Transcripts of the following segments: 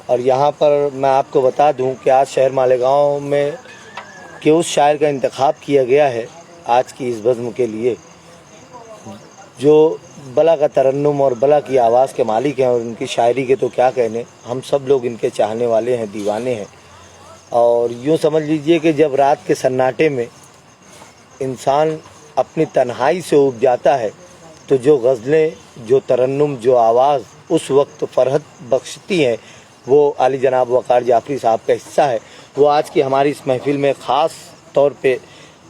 और यहाँ पर मैं आपको बता दूं कि आज शहर मालेगांव में कि उस शायर का इंतखाब किया गया है आज की इस बज़्म के लिए जो बला का तरन्नुम और बला की आवाज़ के मालिक हैं, और उनकी शायरी के तो क्या कहने, हम सब लोग इनके चाहने वाले हैं, दीवाने हैं। और यूँ समझ लीजिए कि जब रात के सन्नाटे में इंसान अपनी तन्हाई से ऊब जाता है तो जो गज़लें, जो तरन्नुम, जो आवाज़ उस वक्त फ़रहत बख्शती हैं, वो आली जनाब वक़ार जाफ़री साहब का हिस्सा है। वो आज की हमारी इस महफ़िल में ख़ास तौर पे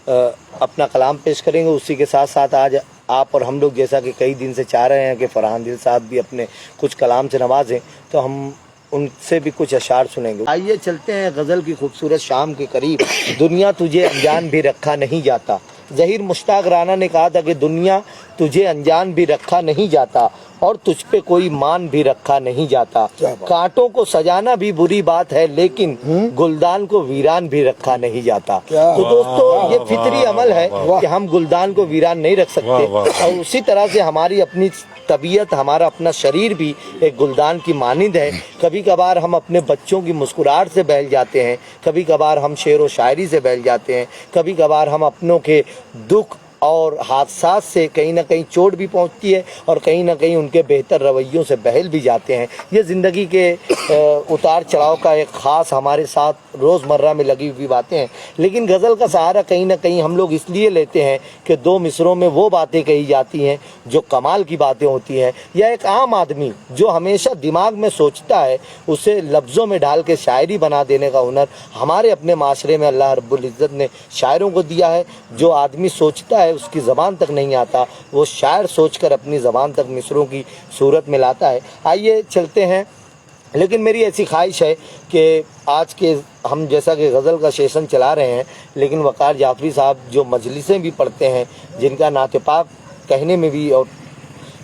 अपना कलाम पेश करेंगे। उसी के साथ साथ आज आप और हम लोग जैसा कि कई दिन से चाह रहे हैं कि फरहान दिल साहब भी अपने कुछ कलाम से नवाजें, तो हम उनसे भी कुछ अशार सुनेंगे। आइए चलते हैं गज़ल की खूबसूरत शाम के करीब। दुनिया तुझे अनजान भी रखा नहीं जाता। ज़हीर मुश्ताक राना ने कहा था कि दुनिया तुझे अनजान भी रखा नहीं जाता और तुझ पे कोई मान भी रखा नहीं जाता। कांटों को सजाना भी बुरी बात है, लेकिन गुलदान को वीरान भी रखा नहीं जाता। तो दोस्तों, ये फितरी अमल है कि हम गुलदान को वीरान नहीं रख सकते, और उसी तरह से हमारी अपनी तबीयत, हमारा अपना शरीर भी एक गुलदान की मानिंद है। कभी कभार हम अपने बच्चों की मुस्कुराहट से बहल जाते हैं, कभी कभार हम शेर व शायरी से बहल जाते हैं, कभी कभार हम अपनों के दुख और हादसात से कहीं ना कहीं चोट भी पहुंचती है, और कहीं ना कहीं उनके बेहतर रवैयों से बहल भी जाते हैं। ये ज़िंदगी के उतार चढ़ाव का एक ख़ास हमारे साथ रोज़मर्रा में लगी हुई बातें हैं। लेकिन गज़ल का सहारा कहीं ना कहीं हम लोग इसलिए लेते हैं कि दो मिसरों में वो बातें कही जाती हैं जो कमाल की बातें होती हैं, या एक आम आदमी जो हमेशा दिमाग में सोचता है उसे लफ्ज़ों में ढाल के शायरी बना देने का हुनर हमारे अपने माशरे में अल्लाह रब्बुल इज़्ज़त ने शायरों को दिया है। जो आदमी सोचता है उसकी ज़बान तक नहीं आता, वो शायर सोचकर अपनी ज़बान तक मिसरों की सूरत में लाता है। आइए चलते हैं। लेकिन मेरी ऐसी ख्वाहिश है कि आज के हम जैसा कि गज़ल का सेशन चला रहे हैं, लेकिन वक़ार जाफ़री साहब जो मजलिसें भी पढ़ते हैं, जिनका नात पाक कहने में भी और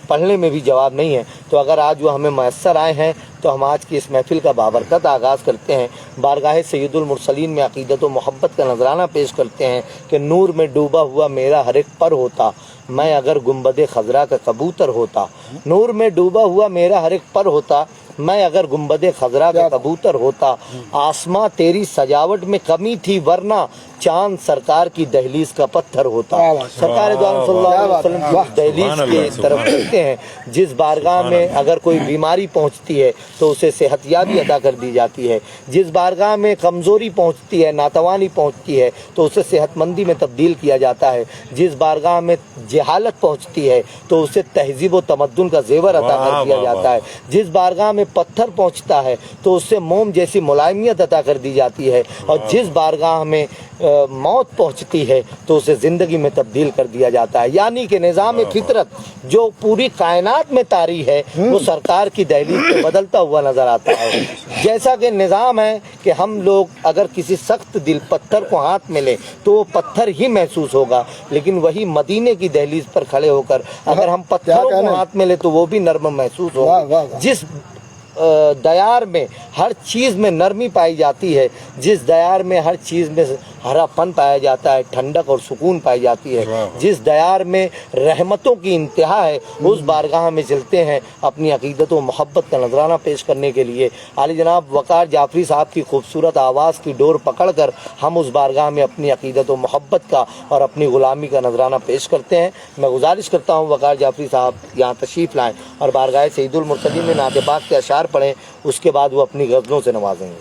पढ़ने में भी जवाब नहीं है, तो अगर आज वो हमें मैसर आए हैं तो हम आज की इस महफ़िल का बाबरकत आगाज़ करते हैं। बारगाह सैयदुल मुरसलीन में अक़ीदत व मोहब्बत का नजराना पेश करते हैं कि नूर में डूबा हुआ मेरा हर एक पर होता, मैं अगर गुंबद खज़रा का कबूतर होता। नूर में डूबा हुआ मेरा हर एक पर होता, मैं अगर गुंबद खज़रा का कबूतर होता। आसमां तेरी सजावट में कमी थी, वरना चांद सरकार की दहलीज का पत्थर होता। सरकार दो आलम सल्लल्लाहु अलैहि वसल्लम की दहलीज की तरफ देखते हैं। जिस बारगाह में अगर कोई बीमारी पहुंचती है तो उसे सेहतयाबी अदा कर दी जाती है। जिस बारगाह में कमज़ोरी पहुंचती है, नातवानी पहुंचती है, तो उसे सेहतमंदी में तब्दील किया जाता है। जिस बारगाह में जहालत पहुंचती है तो उसे तहज़ीब व तमद्दुन का जेवर अदा कर दिया जाता है। जिस बारगाह में पत्थर पहुंचता है तो उससे मोम जैसी मुलायमियत अदा कर दी जाती है, और जिस बारगाह में मौत पहुंचती है तो उसे ज़िंदगी में तब्दील कर दिया जाता है। यानी कि निज़ाम फितरत जो पूरी कायनात में तारी है वो सरकार की दहलीज पे बदलता हुआ नज़र आता है। जैसा कि निज़ाम है कि हम लोग अगर किसी सख्त दिल पत्थर को हाथ में लें तो वो पत्थर ही महसूस होगा, लेकिन वही मदीने की दहलीज पर खड़े होकर अगर हम पत्थरों को हाथ में लें तो वो भी नर्म महसूस होगा। जिस दयार में हर चीज़ में नरमी पाई जाती है, जिस दयार में हर चीज़ में हरापन पाया जाता है, ठंडक और सुकून पाई जाती है, जिस दयार में रहमतों की इंतहा है, उस बारगाह में चलते हैं अपनी अक़ीदत व मोहब्बत का नजराना पेश करने के लिए। आली जनाब वक़ार जाफ़री साहब की खूबसूरत आवाज़ की डोर पकड़कर हम उस बारगाह में अपनी अक़ीदत व मोहब्बत का और अपनी ग़ुलामी का नजराना पेश करते हैं। मैं गुजारिश करता हूँ वक़ार जाफ़री साहब यहाँ तशरीफ़ लाएँ और बारगाह सैयदुल मुरसलीन में नात पाक के अशार पढ़ें, उसके बाद वो अपनी गज़लों से नवाजेंगे।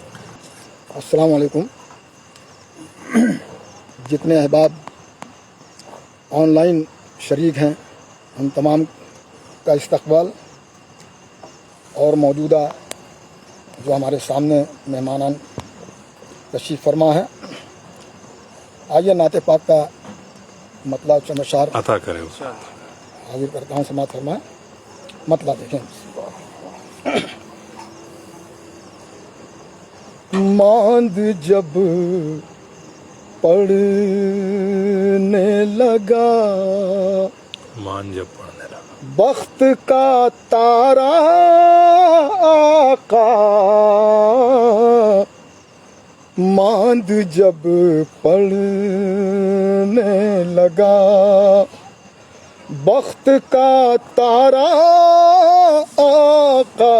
अस्सलाम वालेकुम। जितने अहबाब ऑनलाइन शरीक हैं, हम तमाम का इस्तकबाल, और मौजूदा जो हमारे सामने मेहमानान तशरीफ़ फरमा है। आइए नाते पाक का मतलब चमशार अता करें, हाजिर करता हूँ, समात फरमाएं। मतलब देखें। मांद जब पढ़ने लगा, मान जब पढ़ने लगा, बख्त का तारा आका, मांद जब पढ़ने लगा, बख्त का तारा आका,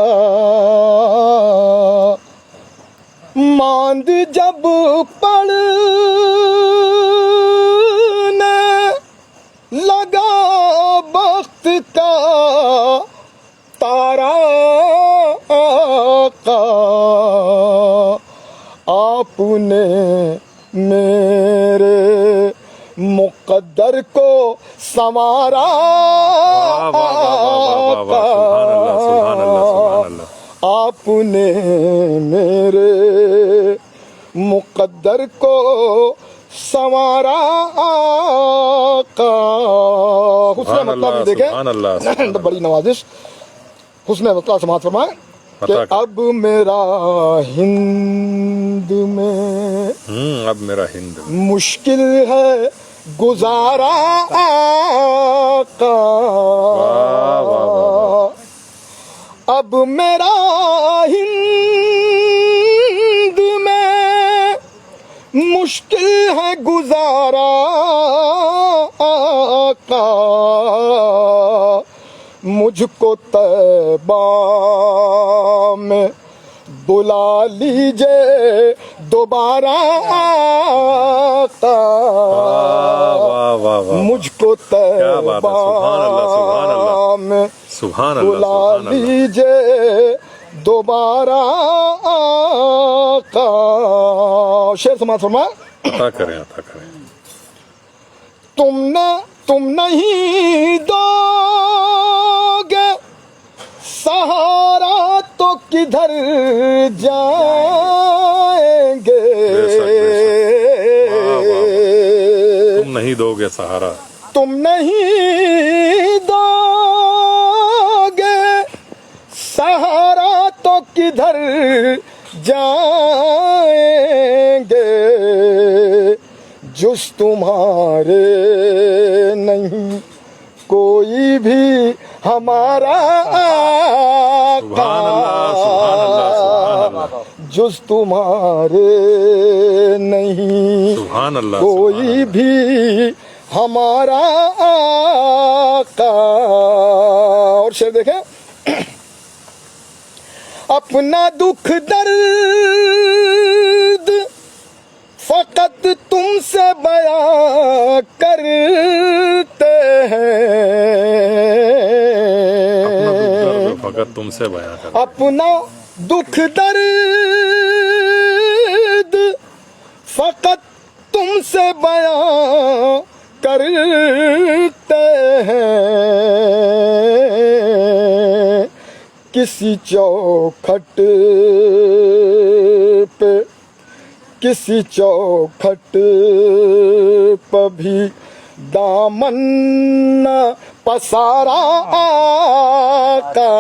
मांद जब पड़ने लगा वक्त का तारा का, आपने मेरे मुकद्दर को संवारा। आपने मेरे मुकद्दर को संवारा का। हुस्न मतलब देखें, बड़ी नवाजिश। हुस्न मतलब समाज फरमाए कि अब मेरा हिंद में, अब मेरा हिंद मुश्किल है गुजारा का। अब मेरा हिंद में मुश्किल है गुजारा का। मुझको तैबा में बुला लीजिए दोबारा का। मुझको तैबा में बुला लीजिए दोबारा का। शेर समाज फरमा, अता करें। तुम नहीं दोगे सहारा तो किधर जाएंगे। तुम नहीं दोगे सहारा, तुम नहीं दोगे सहारा तो किधर जाएंगे। जुस तुम्हारे नहीं कोई भी हमारा आका। जुस तुम्हारे नहीं कोई भी हमारा आका। और शेर देखें, अपना दुख दर्द फकत तुमसे बयां करते हैं। फकत तुमसे बयां करते। अपना दुख दर्द फकत तुमसे बयां करते हैं। किसी चौखट पे किसी चौखट पर भी दामन न पसारा का।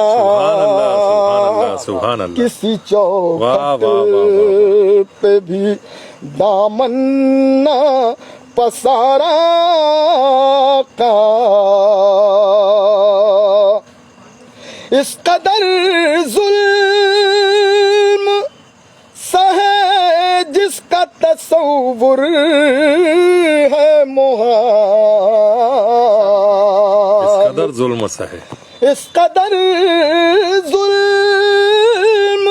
किसी चौखट पे भी दामन न पसारा का। इस कदर जुल्म सहे जिसका तसव्वुर है मुहाल। इस कदर जुल्म सहे, इस कदर जुल्म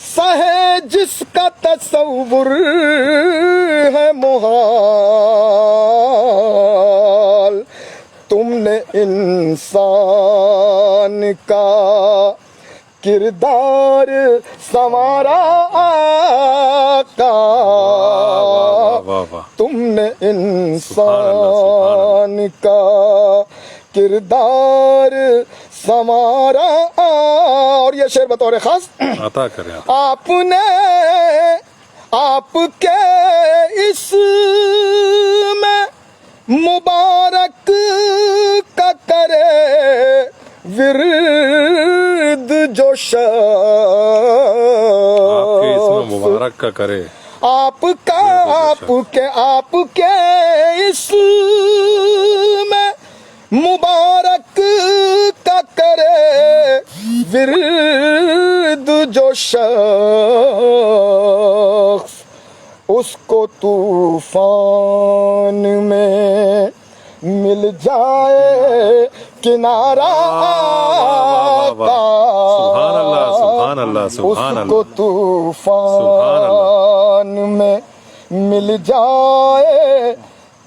सहे जिसका तसव्वुर है मुहाल। तुमने इंसान का किरदार संवारा का। तुमने इंसान का किरदार संवारा। और ये शेर बतौर खास अता करें। आपने आपके इसमें मुबारक का करे विरद जो आपके इसमें मुबारक का करे। आपका आपके इसमें मुबारक का करे विरद जो शख्स। उसको तूफान में मिल जाए किनारा वाह, सुभान अल्लाह, सुभान अल्लाह, सुभान उसको अल्लाह। तूफान में मिल जाए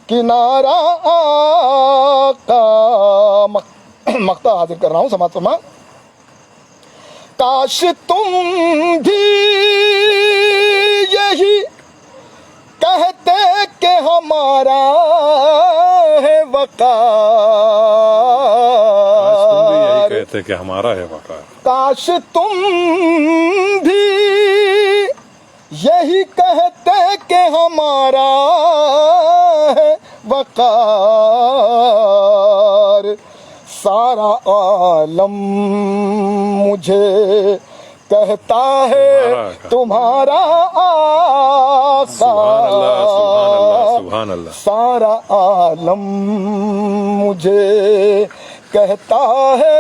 किनारा का। मक्ता हाजिर कर रहा हूँ, समाज फरमा। काश तुम भी यही कहते कि हमारा है तुम भी यही वकार। कहते कि हमारा है वकार। काश तुम भी यही कहते कि हमारा है वकार। सारा आलम मुझे कहता है तुम्हारा सुभान अल्लाह, सुभान अल्लाह, आका। सुभान अल्लाह। सारा आलम मुझे कहता है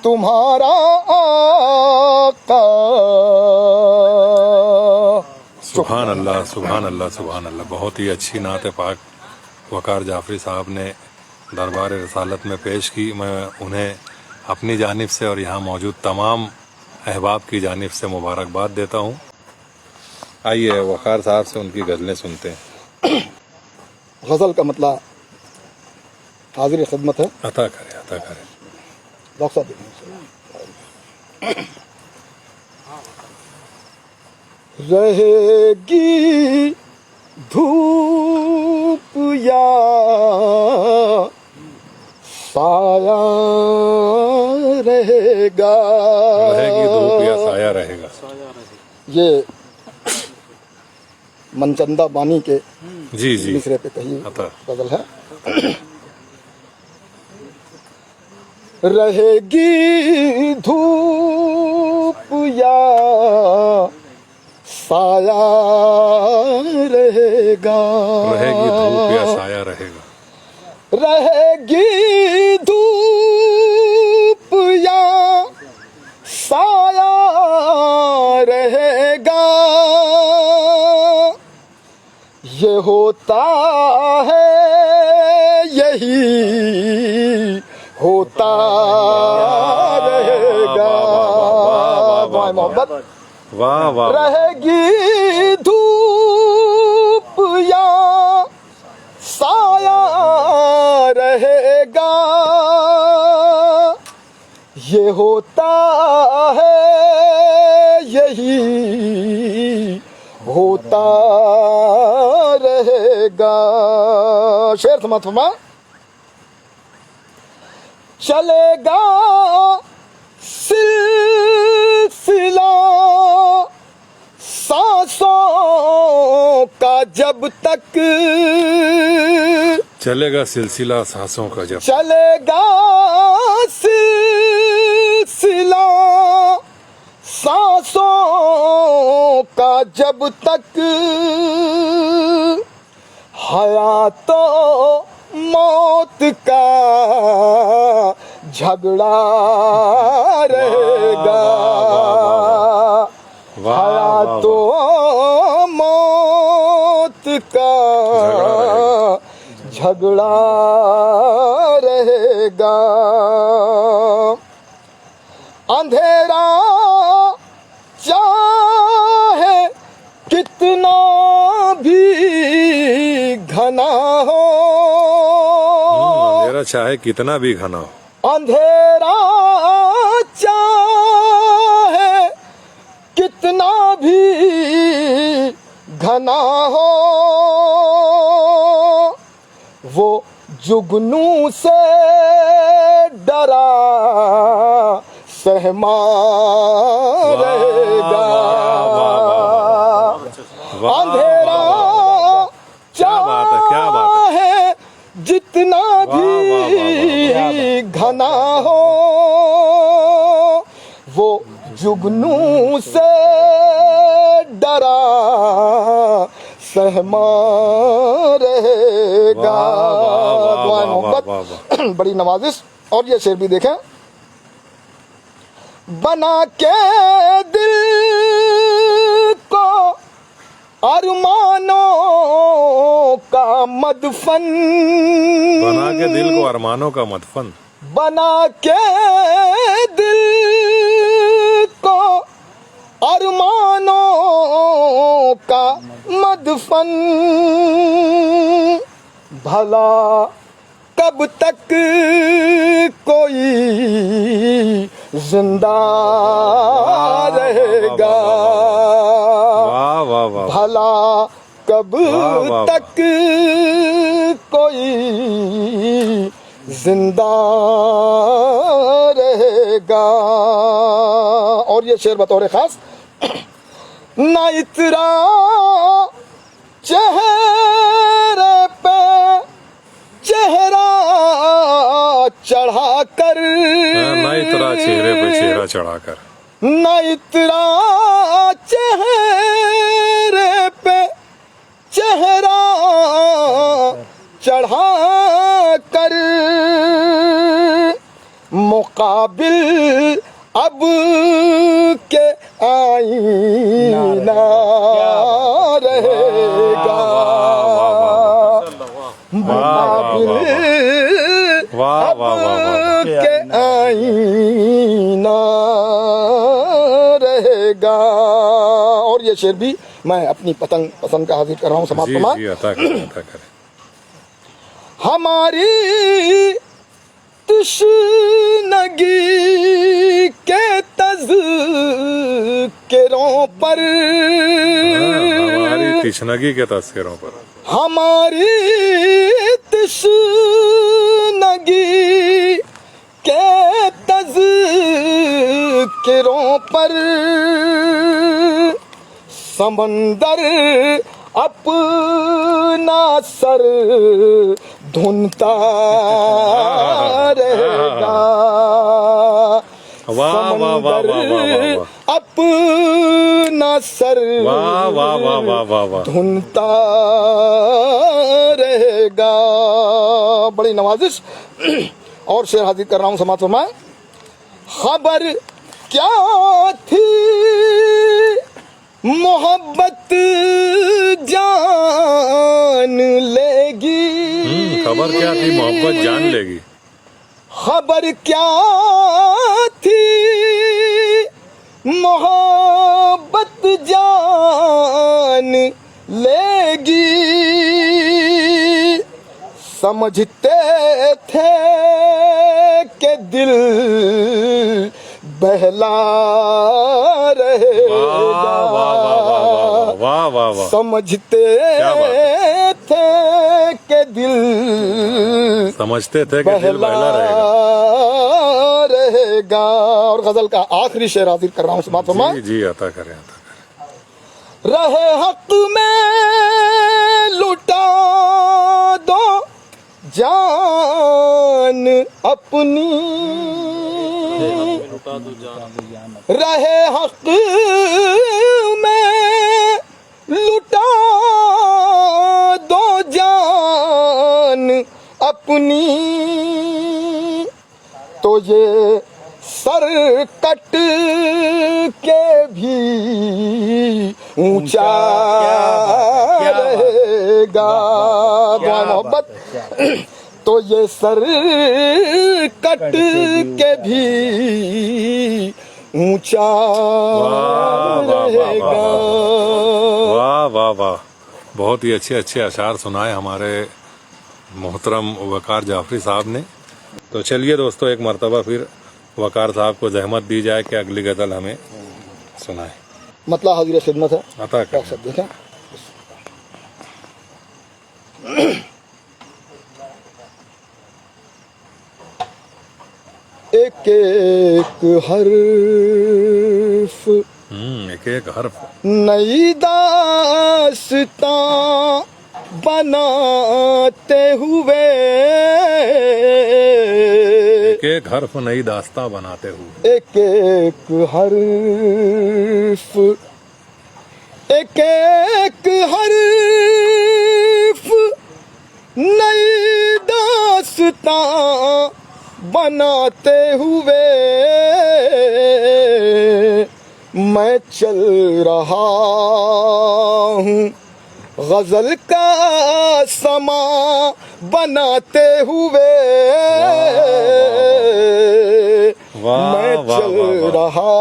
तुम्हारा आका। सुभान अल्लाह, सुभान अल्लाह, सुभान अल्लाह। बहुत ही अच्छी नात पाक वकार जाफरी साहब ने दरबार रसालत में पेश की। मैं उन्हें अपनी जानिब से और यहाँ मौजूद तमाम अहबाब की जानिब से मुबारकबाद देता हूँ। आइए वकार साहब से उनकी गज़लें सुनते हैं। गज़ल का मतलब हाजिर खिदमत है। अता करें, अता करें। डॉक्टर साहब रहेगी धूप या साया रहेगा। रहेगी धूप या साया रहेगा। ये मनचंदा बानी के जी जी, मिसरे पे कही अता। गजल है। रहेगी धूप या साया रहेगा। रहेगी धूप या साया रहेगा। रहेगी धूप या साया रहेगा। ये होता है यही होता रहेगा। दुआए मोहब्बत। वाह वाह, रहेगी धूप या साया रहेगा। ये होता है यही होता रहेगा। शेर समात फरमा। चलेगा सिलसिला सांसों का जब तक। चलेगा सिलसिला सांसों का जब। चलेगा सिलसिला सांसों का जब तक। हयातो मौत का झगड़ा रहेगा। हयातो मौत का झगड़ा रहेगा। अंधेरा चाहे कितना भी घना हो। अंधेरा चाहे कितना भी घना हो। अंधेरा चाहे कितना भी घना हो। वो जुगनू से डरा सहमा रहेगा। अंधेरा क्या बात है, क्या बात चाहे जितना भी घना हो। वो जुगनू से डरा सहमा रहेगा। दुआए मोहब्बत, बड़ी नवाजिश। और ये शेर भी देखें। बना के दिल को अरमानों का मदफन, बना के दिल को अरमानों का मदफन, बना के दिल को अरमानों का मदफन। भला कब तक कोई जिंदा रहेगा, वाह वाह वाह, भला कब वाह, वाह, तक कोई जिंदा रहेगा। और ये शेर बतौर खास, ना इतरा चेहरे पे चेहरा चढ़ा कर, ना इतरा चेहरे पे चेहरा चढ़ाकर, ना इतरा चेहरे पे चेहरा चढ़ा कर, मुकाबिल अब के आईना रहेगा, मुकाबिल वाह अब वाह वाह वाह, के आईना रहेगा। और ये शेर भी मैं अपनी पसंद का हाजिर कर रहा हूँ समाप्त जी फरमा। जी, अता करें अता करें। हमारी तश्नगी के तज़किरों पर, हमारी तिश्नगी के तस्करों पर, हमारी तश्नगी के तज़किरों पर, समंदर अपना सर धुनता रहेगा, वाह वाह वाह वाह वाह वाह, अपना सर वाह वाह वाह वाह वाह वाह, धुनता रहेगा। बड़ी नवाजिश और शेर हाजिर कर रहा हूँ समाज में। खबर क्या थी मोहब्बत जान लेगी, खबर क्या थी मोहब्बत जान लेगी, खबर क्या थी मोहब्बत जान लेगी, समझते थे कि दिल बहला रहेगा, वाह वाह वाह, समझते क्या बात थे कि दिल समझते थे कि दिल बहला रहेगा। रहेगा। और गजल का आखिरी शेर हाजिर कर रहा हूँ समाप्त फरमा। जी जी, अता करें अता करें। रहे हक में लुटा दो जान अपनी, रहे हक में लुटा दो जान अपनी, तो ये सर कट के भी ऊंचा रहेगा। दुआ मोहब्बत, तो ये सर कट के भी ऊंचा रहेगा। वाह वाह वाह, बहुत ही अच्छे अच्छे अशार सुनाए हमारे मोहतरम वकार जाफरी साहब ने। तो चलिए दोस्तों, एक मर्तबा फिर वकार साहब को जहमत दी जाए कि अगली गज़ल हमें सुनाए। मतलब हाजिर खिदमत है। अता करें। सब देखें। एक एक हर्फ, एक एक हर्फ नई दास्तां बनाते हुए, एक एक हर्फ नई दास्तां बनाते हुए, एक एक हर्फ, एक एक हर्फ नई दास्तां बनाते हुए, मैं चल रहा हूँ गजल का समा बनाते हुए वाह, मैं वाह, चल वाह, वाह। रहा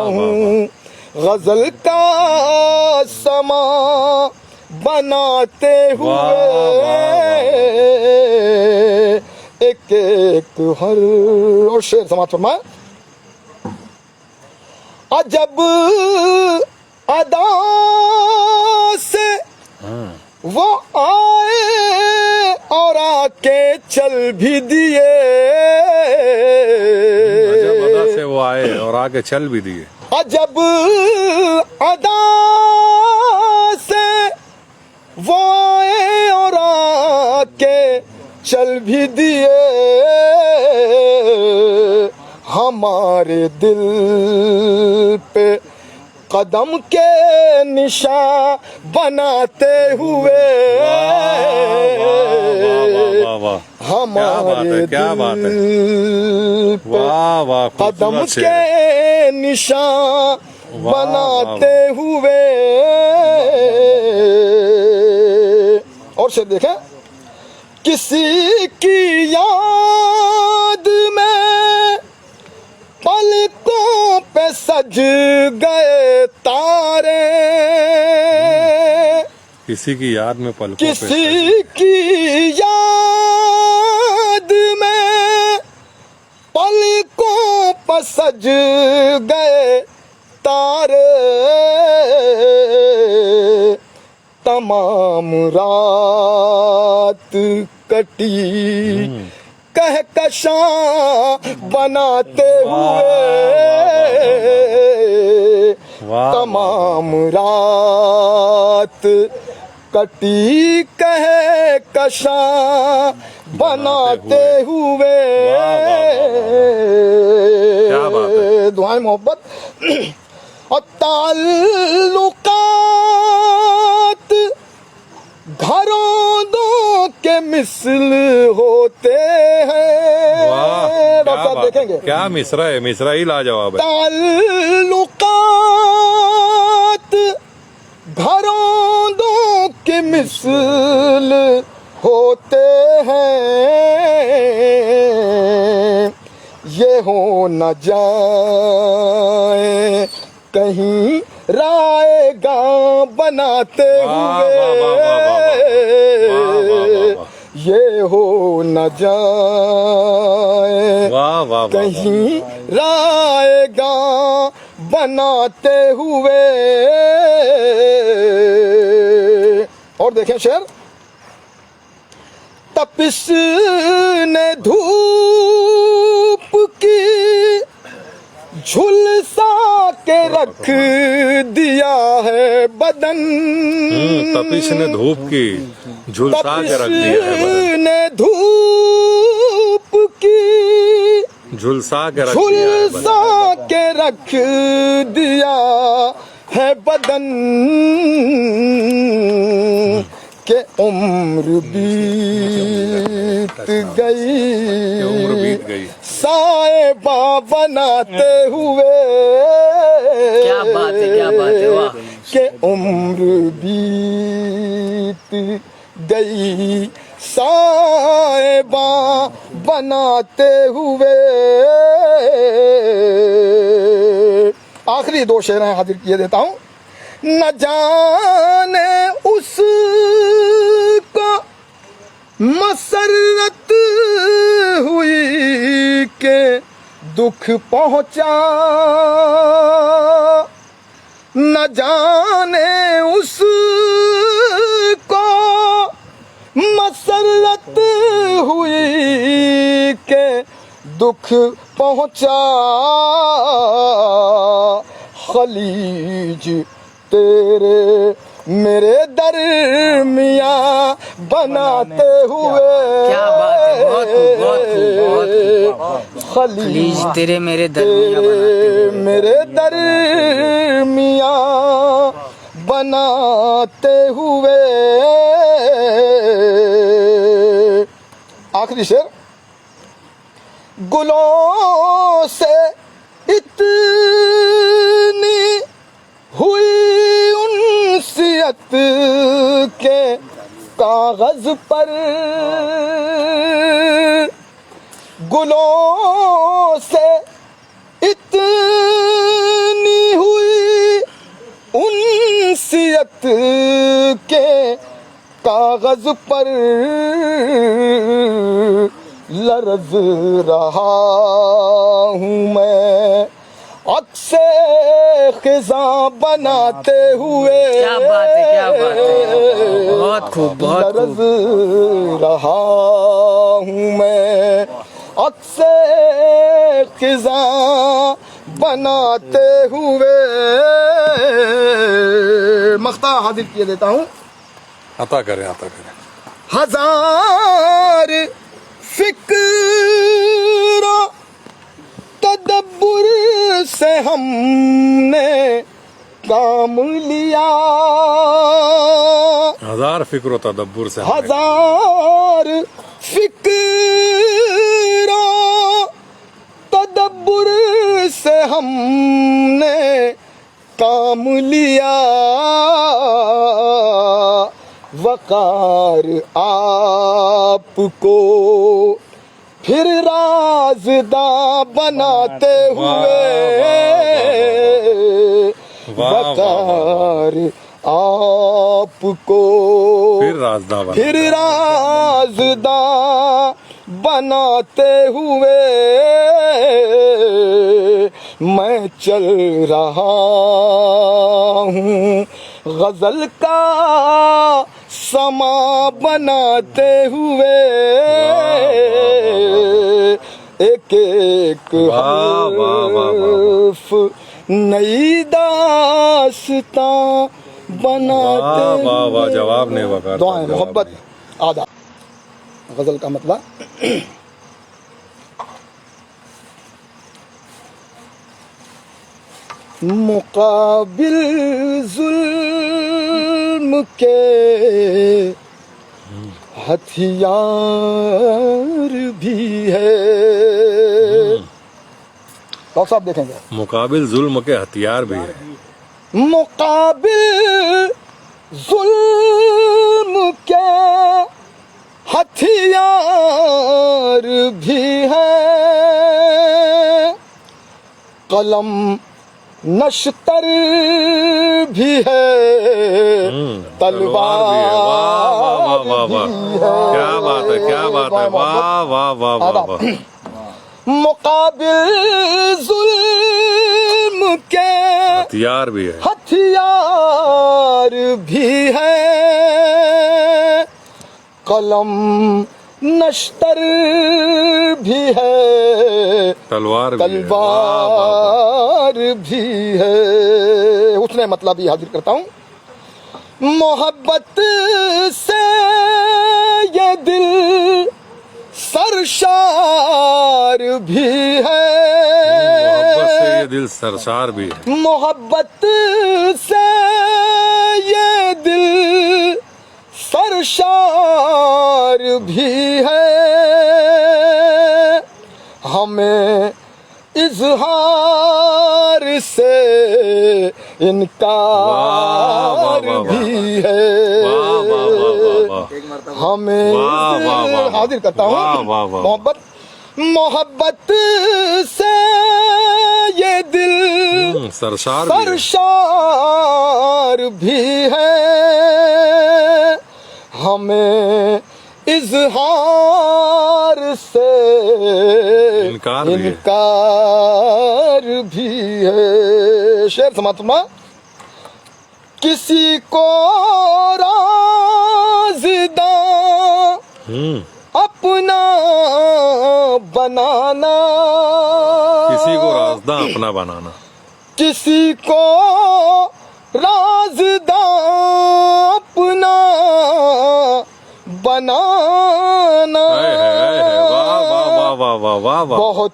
हूँ। गजल का समा बनाते हुए एक एक हर और शेर समाप्त फरमाए। अजब अदा से वो आए और आके चल भी दिए। अजब अदा से वो आए और आगे चल भी दिए। अजब अदा से वो आए और आके चल भी दिए। हमारे दिल पे कदम के निशान बनाते हुए वाह, वाह, हमारे क्या बात है, दिल पे वाह वाह, कदम खूबसूरत शेर। के निशान वाह, बनाते हुए। और शेर देखें, किसी की याद में पलकों पे सज गए तारे। किसी की याद में पलकों पे किसी की याद में पलकों पर सज गए तारे। तमाम रात कटी कहकशां बनाते हुए। वाह, तमाम रात कटी कहकशां बनाते हुए। क्या बात है। दुआएं मोहब्बत और ताल्लुकात घरों दो के मिसल होते हैं। वाह, डॉक्टर क्या साहब बात है। देखेंगे, क्या मिसरा है, मिसरा ही लाजवाब है। ताल्लुकात घरों दो के मिसल होते हैं। ये हो न जाए कहीं रायगा बनाते हुए। ये हो न जाए वाह वाह, कहीं रायगा बनाते हुए। और देखें शेर, तपिश ने धूप की झुलसा के रख दिया है बदन। तपिश ने धूप की झुलसा के रख दिया है बदन। ने धूप की झुलसा के रख दिया है बदन। झुलसा के रख दिया है बदन। के उम्र बीत गई, उम्र बीत गई, साहिबा बनाते हुए। क्या बात है, क्या बात है, वाह। के उम्र बीत गई, साहिबा बनाते हुए। आखिरी दो शेर हैं, हाजिर किए देता हूं। न जाने उसको मसरत हुई के दुख पहुंचा। न जाने उसको मसरत हुई के दुख पहुंचा। खलीज तेरे मेरे दरमिया बनाते हुए। क्या बात है, बहुत खूब, बहुत खूब। खलीज तेरे मेरे दरमिया बनाते हुए। मेरे दरमिया बनाते हुए। आखिरी शेर, गुलों से इतनी हुई उनसियत के कागज पर गुलों से इतनी हुई उनसियत के कागज पर लरज रहा हूँ मैं अक्से खिज़ां बनाते हुए। क्या बात है, क्या बात है, बहुत खूब, बहुत लरज खूब। रहा हूँ मैं अक्से खिज़ां बनाते हुए। मख्ता हाजिर किए देता हूँ। अता करें, अता करें। हजार फिक्र तदब्बुर से हमने काम लिया। हजार फिक्र तदब्बुर से हमने हजार फिक्र तदब्बुर से हमने काम लिया। वकार आपको फिर राज़दा बनाते हुए। वकार आपको फिर राज़दा बनाते हुए मैं चल रहा हूँ गज़ल का समा बनाते हुए। एक एक हर्फ नई दास्तां बनाते हुए। वाह वाह, जवाब नहीं वकार। दुआएं मोहब्बत आदा गज़ल का मतलब मुकाबिल जुल्म के हथियार भी है। डॉक्टर साहब देखेंगे। मुकाबिल जुल्म के हथियार भी है। मुकाबिल जुल्म के हथियार भी है। कलम नश्तर भी है, तलवार भी है। क्या बात है, क्या बात है, वाह वाह वाह वाह। मुकाबिल जुल्म के हथियार भी है, हथियार भी है। कलम नश्तर भी है, तलवार भी है। उसने मतलब ये हाजिर करता हूँ। मोहब्बत से ये दिल सरशार भी है। मोहब्बत से ये दिल सरशार भी है। मोहब्बत से ये दिल सरशार भी है। हमें इजहार से इनकार भी है। हमें हाजिर करता हूँ। मोहब्बत से ये दिल सरशार भी है। हमें इजहार से इनकार भी है। शेर समात्मा। किसी को राज़दा अपना बनाना, किसी को राज़दा अपना बनाना, किसी को राज़दा अपना बनाना बहुत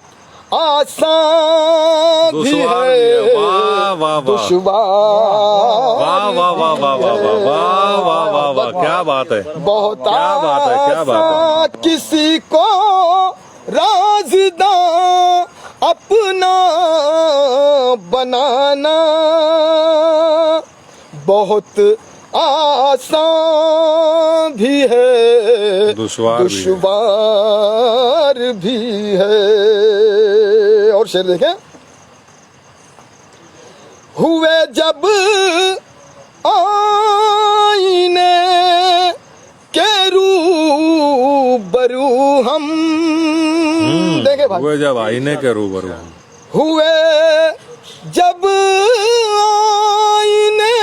आसान भी है, दुश्वार। क्या बात है, बहुत क्या बात है, क्या बात है। किसी को राज़दा अपना बनाना बहुत आसान भी है, दुश्वार भी है। और शेर देखें, हुए जब आईने के रूबरू हम, देखे भाई, हुए जब आईने के रूबरू हम, हुए जब आईने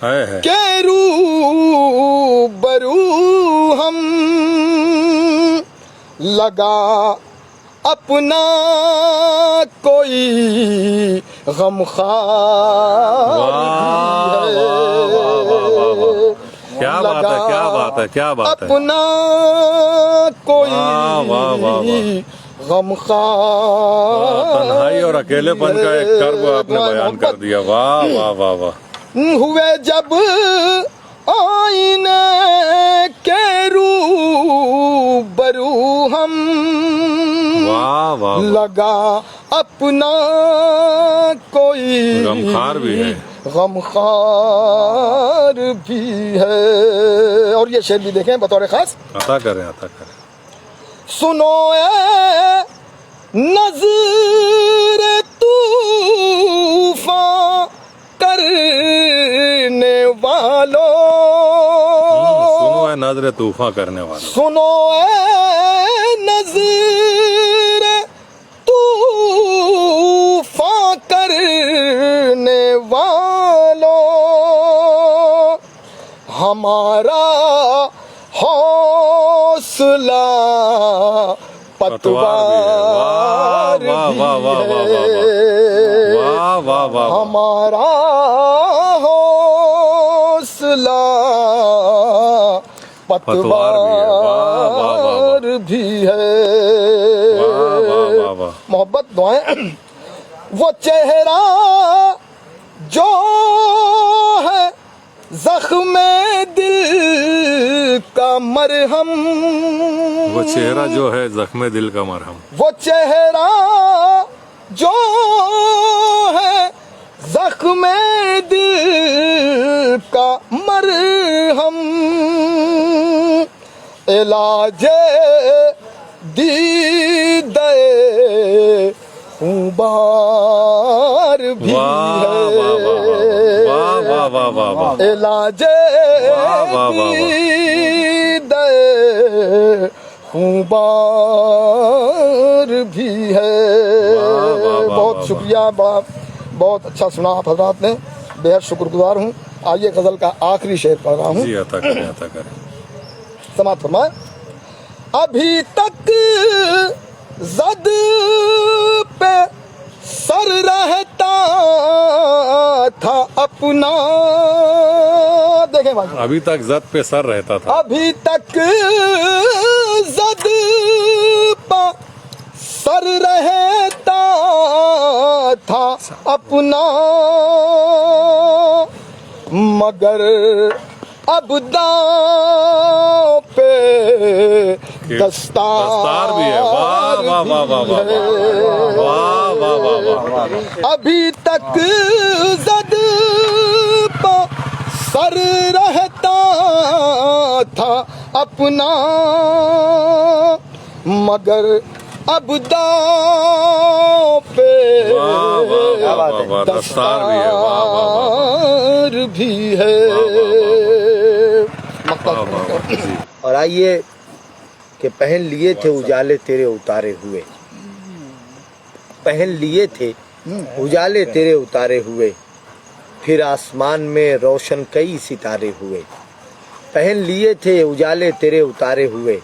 है के रूबरू हम, लगा अपना कोई गमखार भी है। क्या बात है, क्या बात है, क्या बात है। अपना कोई गमखार, तन्हाई और अकेलेपन का एक कर्व आपने बयान कर दिया। वाह वाह वाह वाह। हुए जब आईने के रूबरू हम, वाह वाह, लगा अपना कोई गमखार भी है, गमखार भी है। और ये शेर भी देखें बतौर खास, अता करें, अता करें। सुनो ए नज़र तूफान करने वालों, सुनो है नजर तूफान करने वालों, सुनो ए नज़र तूफान करने वालों, हमारा हौसला पतवार भी है, हमारा हौसला पतवार भी है। मोहब्बत दुआएं, वो चेहरा जो है जख्मे दिल का मरहम, वो चेहरा जो है जख्मे दिल का मरहम, वो चेहरा जो है जख्मे दिल का मरहम, इलाजे दीदे खुबार भी है, इलाजे दीदे खुबार भी है। बहुत शुक्रिया, बहुत अच्छा सुना आप हजरात ने, बेहद शुक्रगुजार हूँ। आइए गजल का आखिरी शेर पढ़ रहा हूँ। जी, अता करें, अता करें। समात फरमाए, अभी तक जद पे सर रहता था अपना, देखें भाई, अभी तक जद पे सर रहता था, अभी तक जद पे सर रहता था अपना, मगर अब दांव पे दस्तार भी है। वाह वाह वाह वाह वाह वाह वाह वाह वाह। अभी तक जद पे सर रहता था अपना, मगर अब दांव पे दस्तार भी है, भी है। और आइए कि पहन लिए थे उजाले तेरे उतारे हुए, पहन लिए थे उजाले तेरे उतारे हुए, फिर आसमान में रोशन कई सितारे हुए। पहन लिए थे उजाले तेरे उतारे हुए,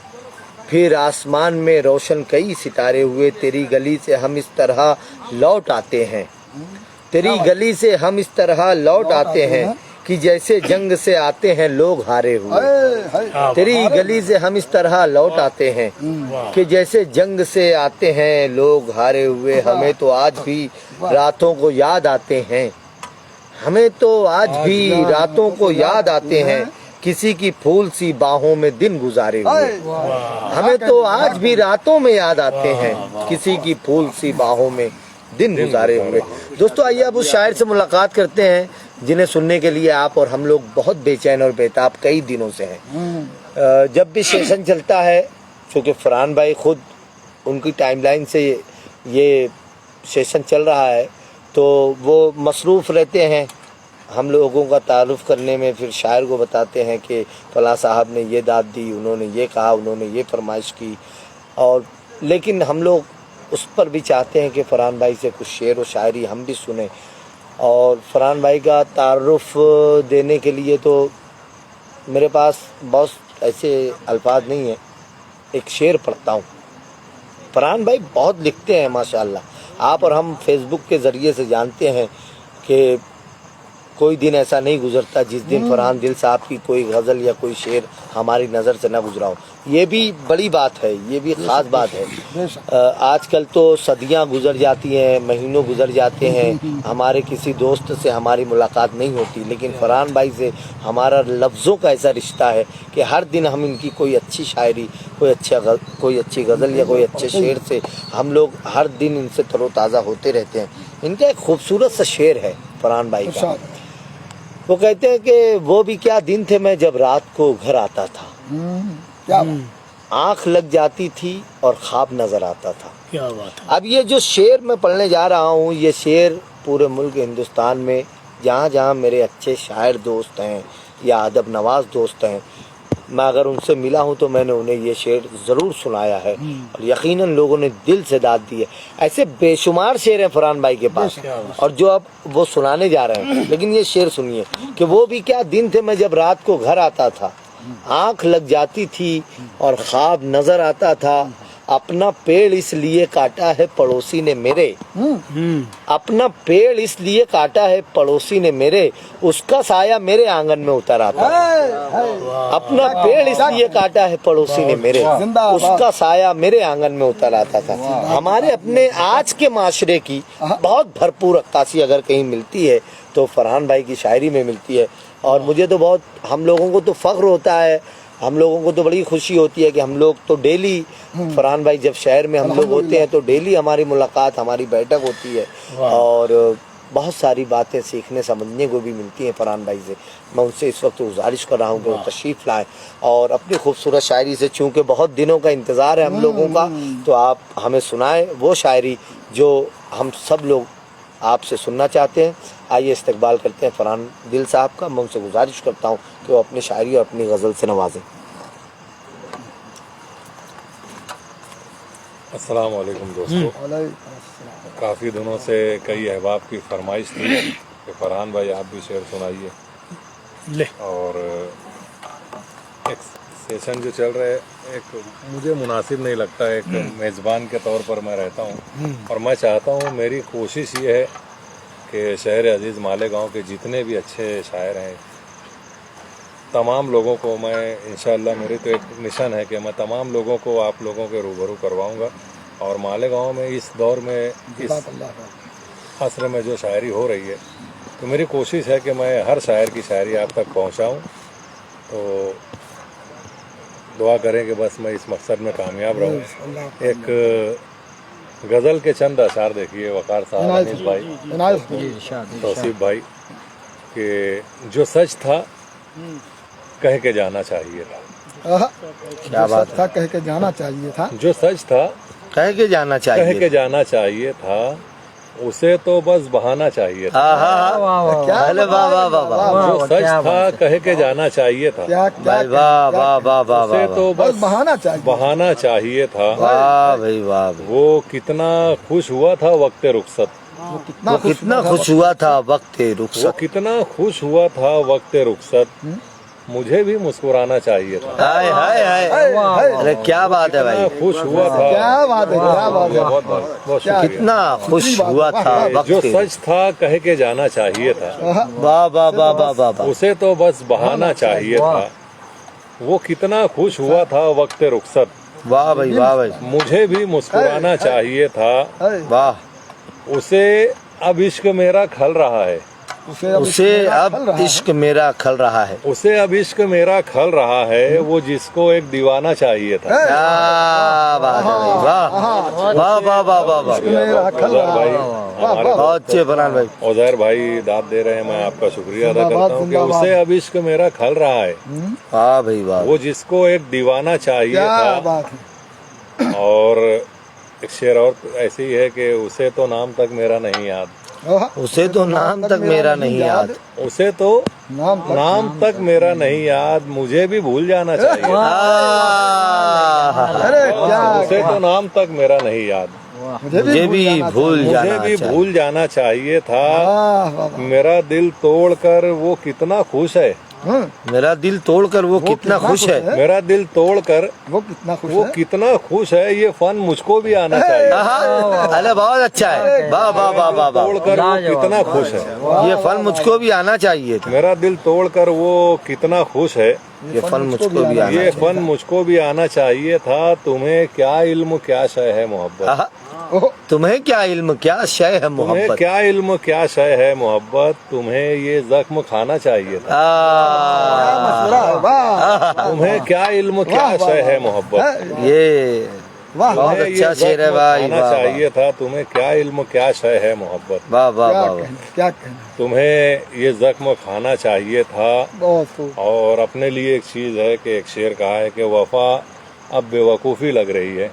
फिर आसमान में रोशन कई सितारे हुए। तेरी गली से हम इस तरह लौट आते हैं, तेरी गली से हम इस तरह लौट आते हैं कि जैसे जंग से आते हैं लोग हारे हुए। तेरी गली से हम इस तरह लौट आते हैं कि जैसे जंग से आते हैं लोग हारे हुए। हमें तो आज भी रातों को याद आते हैं, हमें तो आज भी रातों को याद आते हैं, किसी की फूल सी बाहों में दिन गुजारे हुए। हमें तो आज भी रातों में याद आते हैं, किसी की फूल सी बाहों में दिन गुजारे हुए। दोस्तों आइए अब उस शायर से मुलाकात करते हैं जिन्हें सुनने के लिए आप और हम लोग बहुत बेचैन और बेताब कई दिनों से हैं। जब भी सेशन चलता है, चूँकि फरहान भाई खुद उनकी टाइमलाइन से ये सेशन चल रहा है, तो वो मसरूफ़ रहते हैं हम लोगों का तारुफ करने में। फिर शायर को बताते हैं कि फलां साहब ने ये दाद दी, उन्होंने ये कहा, उन्होंने ये फरमाइश की। और लेकिन हम लोग उस पर भी चाहते हैं कि फरहान भाई से कुछ शेर व शायरी हम भी सुने। और फरहान भाई का तारुफ देने के लिए तो मेरे पास बहुत ऐसे अल्फाज नहीं हैं। एक शेर पढ़ता हूँ। फरहान भाई बहुत लिखते हैं माशाअल्लाह। आप और हम फेसबुक के ज़रिए से जानते हैं कि कोई दिन ऐसा नहीं गुजरता जिस दिन फरहान दिल साहब की कोई गज़ल या कोई शेर हमारी नज़र से ना गुजरा हो। ये भी बड़ी बात है, ये भी ख़ास बात है। आजकल तो सदियां गुजर जाती हैं, महीनों गुजर जाते हैं, हमारे किसी दोस्त से हमारी मुलाकात नहीं होती, लेकिन फरहान भाई से हमारा लफ्ज़ों का ऐसा रिश्ता है कि हर दिन हम इनकी कोई अच्छी शायरी, कोई अच्छी गज़ल या कोई अच्छे शेर से हम लोग हर दिन इनसे तरोताज़ा होते रहते हैं। इनका एक खूबसूरत सा शेर है फरहान भाई का। वो कहते हैं कि वो भी क्या दिन थे मैं जब रात को घर आता था, क्या आँख लग जाती थी और ख्वाब नजर आता था। क्या बात है। अब ये जो शेर मैं पढ़ने जा रहा हूँ, ये शेर पूरे मुल्क हिंदुस्तान में जहाँ जहाँ मेरे अच्छे शायर दोस्त हैं या अदब नवाज दोस्त हैं, मैं अगर उनसे मिला हूँ तो मैंने उन्हें ये शेर ज़रूर सुनाया है और यकीनन लोगों ने दिल से दाद दी है। ऐसे बेशुमार शेर हैं फरहान भाई के पास और जो अब वो सुनाने जा रहे हैं। लेकिन ये शेर सुनिए कि वो भी क्या दिन थे मैं जब रात को घर आता था, आँख लग जाती थी और ख्वाब नजर आता था। अपना पेड़ इसलिए काटा है पड़ोसी ने मेरे, अपना पेड़ इसलिए काटा है पड़ोसी ने मेरे, उसका साया मेरे आंगन में उतर आता। अपना पेड़ इसलिए काटा है पड़ोसी ने मेरे, उसका साया मेरे आंगन में उतर आता था। हमारे अपने आज के माशरे की बहुत भरपूर अक्कासी अगर कहीं मिलती है तो फरहान भाई की शायरी में मिलती है। और मुझे तो बहुत, हम लोगों को तो फ़ख्र होता है, हम लोगों को तो बड़ी खुशी होती है कि हम लोग तो डेली फरहान भाई जब शहर में हम लोग होते हैं तो डेली हमारी मुलाकात, हमारी बैठक होती है और बहुत सारी बातें सीखने समझने को भी मिलती हैं फरहान भाई से। मैं उनसे इस वक्त गुजारिश कर रहा हूँ कि वो तशरीफ़ लाएँ और अपनी खूबसूरत शायरी से, चूँकि बहुत दिनों का इंतज़ार है हम लोगों का, तो आप हमें सुनाएं वो शायरी जो हम सब लोग आपसे सुनना चाहते हैं। आइए इस्तकबाल करते हैं फरहान दिल साहब का। मैं उनसे गुजारिश करता हूँ कि वो अपनी शायरी और अपनी गज़ल से नवाजें। अस्सलाम वालेकुम दोस्तों। काफ़ी दिनों से कई अहबाब की फरमाइश थी कि फरहान भाई आप भी शेर सुनाइए। और एक सेशन जो चल रहा है, एक मुझे मुनासिब नहीं लगता, एक मेज़बान के तौर पर मैं रहता हूँ और मैं चाहता हूँ, मेरी कोशिश ये है कि शहर अजीज़ मालेगांव के जितने भी अच्छे शायर हैं, तमाम लोगों को मैं इंशाअल्लाह, मेरी तो एक मिशन है कि मैं तमाम लोगों को आप लोगों के रूबरू करवाऊंगा। और मालेगांव में इस दौर में, इस असर में जो शायरी हो रही है, तो मेरी कोशिश है कि मैं हर शायर की शायरी आप तक पहुंचाऊं। तो दुआ करें कि बस मैं इस मकसद में कामयाब रहूं। एक गज़ल के चंद अशार देखिए वकार साहब, अनीस भाई, तौसीफ भाई, कि जो सच था कह के जाना चाहिए था। क्या बात था, कह के जाना चाहिए था। जो सच था कह के जाना चाहिए, कह के जाना चाहिए था, उसे तो बस बहाना चाहिए था। जो सच था कह के जाना चाहिए था, उसे तो बस बहाना चाहिए था। वाह भाई वाह। वो कितना खुश हुआ था वक्त रुखसत, वो कितना खुश हुआ था वक्त रुखसत, वो कितना खुश हुआ था वक्त रुखसत, मुझे भी मुस्कुराना चाहिए था। हाय हाय हाय, अरे क्या बात है भाई, खुश हुआ था। क्या बात है, क्या बात है, बहुत बहुत शुक्रिया। कितना खुश हुआ था वक्त, जो सच था कह के जाना चाहिए था, वाह वाह वाह वाह वाह, उसे तो बस बहाना चाहिए था। वो कितना खुश हुआ था वक्त रुखसत, वाह भाई वाह भाई, मुझे भी मुस्कुराना चाहिए था। वाह। उसे अब इश्क मेरा खल रहा है, उसे अब इश्क मेरा खल रहा है, उसे अब इश्क मेरा खल रहा है, वो जिसको एक दीवाना चाहिए था। क्या बात है भाई, वाह वाह वाह वाह वाह। भाई हमारे बहुत अच्छे फरहान भाई। उजैर भाई दाद दे रहे हैं, मैं आपका शुक्रिया अदा करता हूँ कि उसे अब इश्क मेरा खल रहा है। वाह भाई वाह। वो जिसको एक दीवाना चाहिए क्या था, बात है। और एक शेर और ऐसे ही है कि उसे तो नाम तक मेरा नहीं याद, उसे तो नाम तक मेरा नहीं याद, उसे तो नाम तक मेरा नहीं याद, मुझे भी भूल जाना चाहिए। अरे क्या उसे तो नाम तक मेरा नहीं याद, मुझे भी भूल मुझे जाना भी चाहिए। भूल जाना चाहिए था। वाह, वाह, वाह। मेरा दिल तोड़कर वो कितना खुश है, मेरा दिल तोड़कर वो कितना खुश है। मेरा दिल तोड़कर वो कितना खुश वो है। कितना खुश है, ये फन मुझको भी आना चाहिए। अरे बहुत अच्छा है, वाह वाह वाह वाह वाह। तोड़कर वो कितना खुश है, ये फल मुझको भी आना चाहिए था। मेरा दिल तोड़कर वो कितना खुश है, ये फल मुझको भी आना ये चाहिए। फन मुझको भी आना चाहिए था। तुम्हें क्या इल्म क्या शय है मोहब्बत, आहा, तुम्हें क्या इल्म क्या शय है तुम्हें मोहब्बत। क्या इल्म क्या शय है मोहब्बत, तुम्हें ये जख्म खाना चाहिए था। तुम्हें क्या इल्म क्या शय है मोहब्बत, ये बहुत तुम्हें ये अच्छा शेर है जख्म भाई। खाना वाह चाहिए था। तुम्हें क्या इल्म क्या शय है मोहब्बत, वाह वाह वाह वाह। क्या कहना। तुम्हें ये जख्म खाना चाहिए था। बहुत खूब। और अपने लिए एक चीज है कि एक शेर कहा है कि वफा अब बेवकूफ़ी लग रही है,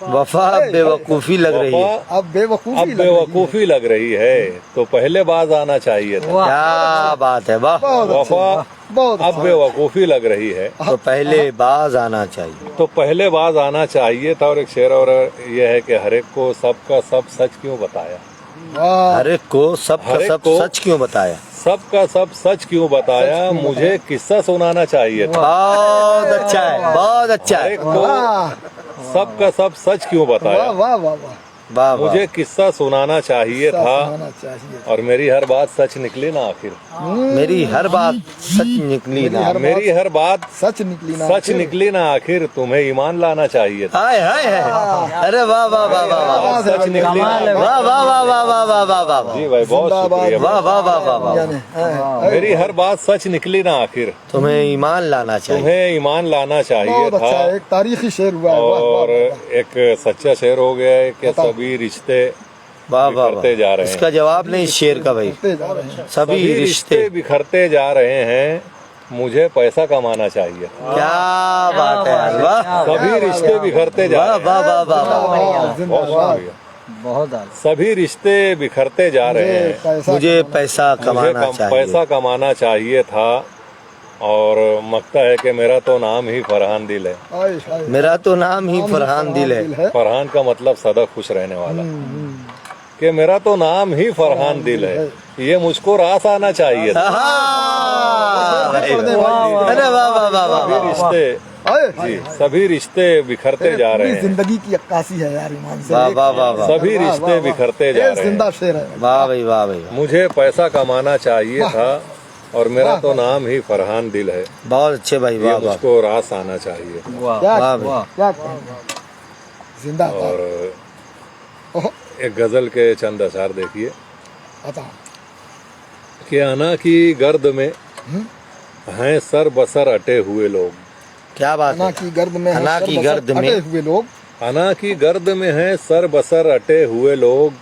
वफा बेवकूफी लग रही है। वफा अब बेवकूफी अब लग रही है। बेवकूफ़ी लग रही है, तो पहले बाज आना चाहिए था। क्या बात है, वाह। बहुत अच्छा, वफा बहुत अब बेवकूफ़ी लग रही है, तो पहले बाज आना चाहिए। तो पहले बाज आना चाहिए था। और एक शेर और ये है कि हर एक को सबका सब सच क्यों बताया, वाह। हर एक को सब का हर एक सब को सच क्यों बताया। सबका सब सच क्यों बताया, मुझे किस्सा सुनाना चाहिए था। बहुत अच्छा है, बहुत अच्छा हर है। एक को वाह सबका सब सच क्यों बताया, वाह वाह वाह वाह। वाह वाह। मुझे किस्सा सुनाना चाहिए था। होना चाहिए। और मेरी हर बात सच निकली ना आखिर, मेरी हर बात सच निकली ना। मेरी हर बात सच निकली ना। सच निकली ना आखिर, तुम्हें ईमान लाना चाहिए था। हाय हाय हाय। अरे वाह वाह वाह वाह वाह। बात सच निकली ना आखिर। वाह वाह वाह वाह वाह वाह वाह वाह वाह। जी भाई बहुत शुक्रिया। वाह वाह वाह वाह वाह। यानी, है। मेरी हर बात सच निकली ना आखिर, तुम्हें ईमान लाना चाहिए। तुम्हें ईमान लाना चाहिए बहुत अच्छा था। है, एक तारीखी शेर हुआ है। वाह, वाह, और वाह, एक सच्चा शेर हो गया है कि सभी रिश्ते वाह वाह बिखरते जा वाह। रहे हैं। इसका जवाब नहीं इस शेर का भाई। बढ़ते जा रहे हैं। सभी सभी रिश्ते। रिश्ते बिखरते जा रहे हैं, मुझे पैसा कमाना चाहिए। क्या बात है यार, वाह सभी रिश्ते बिखरते जा वाह रहे हैं। वाह वाह वाह वाह। वाह, बहुत जिंदाबाद। शुक्रिया। सभी रिश्ते बिखरते जा रहे हैं, पैसा मुझे पैसा मुझे कमाना चाहिए। पैसा कमाना चाहिए था। और मकता है कि मेरा तो नाम ही फरहान दिल है। हाय, हाय। मेरा तो नाम ही फरहान दिल है। फरहान का मतलब सदा खुश रहने वाला, कि मेरा तो नाम ही फरहान दिल है, ये मुझको रास आना चाहिए था। हाँ, भाई, वाह। अरे वाह वाह वाह वाह सभी वाह। रिश्ते हाय, जी सभी रिश्ते बिखरते जा रहे पूरी हैं, जिंदगी की अक्कासी है यार ईमान से। वाह वाह वाह वाह। सभी रिश्ते बिखरते जा ये रहे जिंदा हैं। शेर है। वाह भाई वाह भाई। मुझे पैसा कमाना चाहिए था, और मेरा तो नाम ही फरहान दिल है, बहुत अच्छे भाई, ये वाह वाह। मुझको रास आना चाहिए। क्या वाह भाई। क्या कहेंगे? जिंदाबाद। और ओह, एक गजल के चंद अशार देखिए बता। कि अना की गर्द में हैं सर बसर अटे हुए लोग, क्या बात अना है। की गर्द में अना है की सर गर्द बसर में। अटे हुए लोग। अना की गर्द में हैं सर बसर अटे हुए लोग,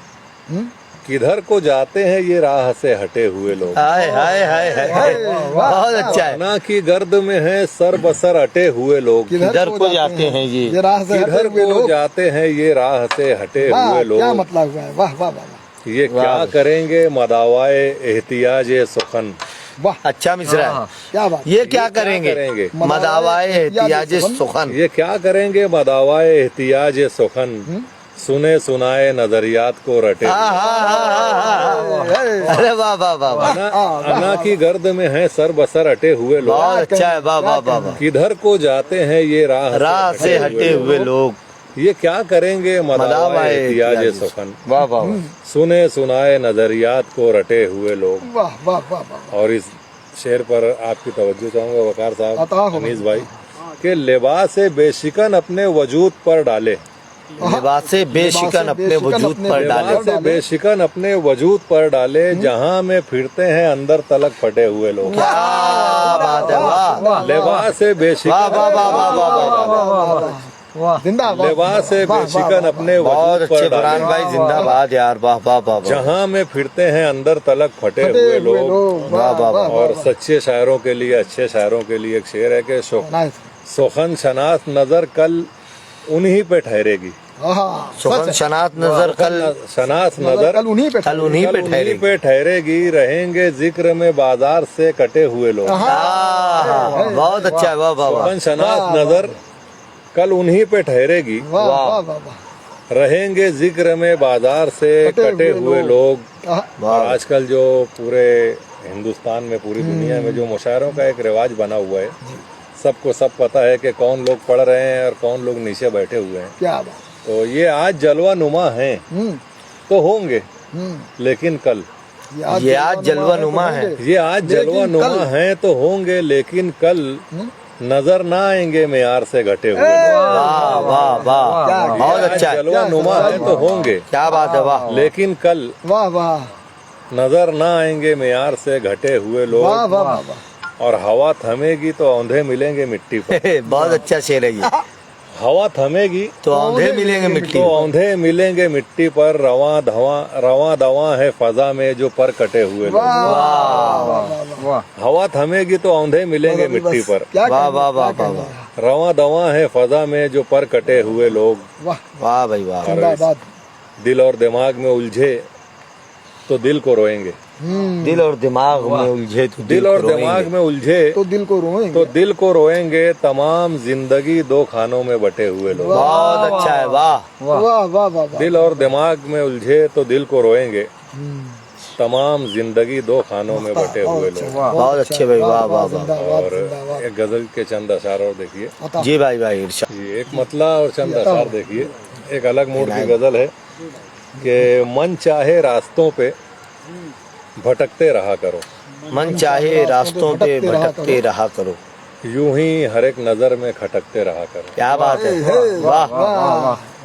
किधर को जाते हैं ये राह से हटे हुए लोग। हाय हाय हाय हाय। बहुत अच्छा है। अना की गर्द में हैं सर बसर अटे हुए लोग, किधर को जाते हैं ये राह से हटे किधर हुए को लोग। जाते हैं ये राह से हटे वाह, हुए क्या लोग। मतलब हुआ है। वाह वाह वाह ये क्या करेंगे मदावाए एहतियाज सुखन, वाह। अच्छा मिश्रा है। क्या बात। ये क्या करेंगे। करेंगे मदावाए एहतियाज सुखन। ये क्या करेंगे मदावाए एहतियाज सुखन, सुने सुनाए नजरियात को रटे। हाँ हाँ हाँ हाँ हाँ। अरे वाह वाह वाह वाह। अना की गर्द में है सर बसर अटे हुए लोग, बहुत अच्छा है, वाह वाह वाह वाह। किधर को जाते हैं ये राह से हटे हुए लोग, ये क्या करेंगे मदावाए एहतियाज सुखन, वाह वाह वाह। सुने सुनाए नजरियात को रटे हुए लोग। वाह वाह वाह वाह। और इस शेर पर आपकी तवज्जो चाहूंगा वकार अता साहब, हो। अनीस भाई, के लिबास बेशिकन अपने वजूद पर डाले, लिबास बेशिकन अपने वजूद पर डाले। लिबास बेशिकन अपने वजूद पर डाले, जहां में फिरते हैं अंदर तलक फटे हुए लोग। क्या बात है, वाह लिबास बेशिकन वाह वाह वाह वाह वाह वाह वाह। जिंदाबाद लिबास बेशिकन अपने बहुत वजूद अच्छे पर फरहान डाले। भाई, जिंदाबाद यार, वाह वाह वाह वाह जहाँ में फिरते हैं अंदर तलक फटे हुए लोग। वाह, वाह, वाह। और सच्चे शायरों के लिए, अच्छे शायरों के लिए एक शेर है कि सोखन शनास नजर कल उन्हीं पे ठहरेगी। सुखन शनात नजर कल शनास नजर कल उन्हीं पे कल उन्हीं पे ठहरेगी। पे ठहरेगी। रहेंगे जिक्र में बाजार से कटे हुए लोग। बहुत अच्छा है, वाह वाह वाह। सोखन शनास नजर कल उन्हीं पे ठहरेगी। वाह वाह वाह रहेंगे जिक्र में बाजार से कटे हुए लोग। और आजकल जो पूरे हिंदुस्तान में, पूरी दुनिया में जो मुशायरों का एक रिवाज बना हुआ है, सबको सब पता है कि कौन लोग पढ़ रहे हैं और कौन लोग नीचे बैठे हुए हैं। क्या बात। तो ये आज जलवा नुमा हैं तो होंगे, लेकिन कल ये आज जलवा नुमा है। ये आज जलवा नुमा हैं तो होंगे, लेकिन कल नजर ना आएंगे मेयार से घटे हुए। वाह वाह वाह, बहुत अच्छा है, जलवा नुमा है तो होंगे, क्या बात है, वाह लेकिन कल वाह वाह नजर ना आएंगे मेयार से घटे हुए वाह लोग। वाह वाह। और हवा थमेगी तो औंधे मिलेंगे मिट्टी पर। बहुत अच्छा शेर है ये। हवा थमेगी तो औंधे मिलेंगे मिट्टी तो औंधे मिलेंगे मिट्टी पर। रवां दवा है फजा में जो पर कटे हुए लोग। हवा थमेगी तो औंधे मिलेंगे मिट्टी पर। वाह वाह वाह वाह वाह, रवां दवा है फजा में जो पर कटे हुए लोग। वाह भाई वाह। जिंदाबाद। दिल और दिमाग में उलझे तो दिल को रोएंगे। दिल और दिमाग में उलझे तो दिल और दिमाग में उलझे तो दिल को रोएंगे। तो दिल को रोएंगे। तमाम जिंदगी दो खानों में बटे हुए लोग। बहुत अच्छा है, वाह वाह वाह वाह वाह। दिल और दिमाग में उलझे तो दिल को रोएंगे। तमाम जिंदगी दो खानों में बटे हुए लोग। बहुत अच्छे भाई, वाह वाह वाह। और एक गजल के चंद अशार और देखिए जी भाई भाई, इरशाद। जी, एक मतला और चंद अशार देखिए। एक अलग मूड की गजल है कि मन चाहे रास्तों पे भटकते रहा करो। मन चाहे रास्तों पे भटकते रहा करो। यूं ही हर एक नजर में खटकते रहा करो। क्या बात है, वाह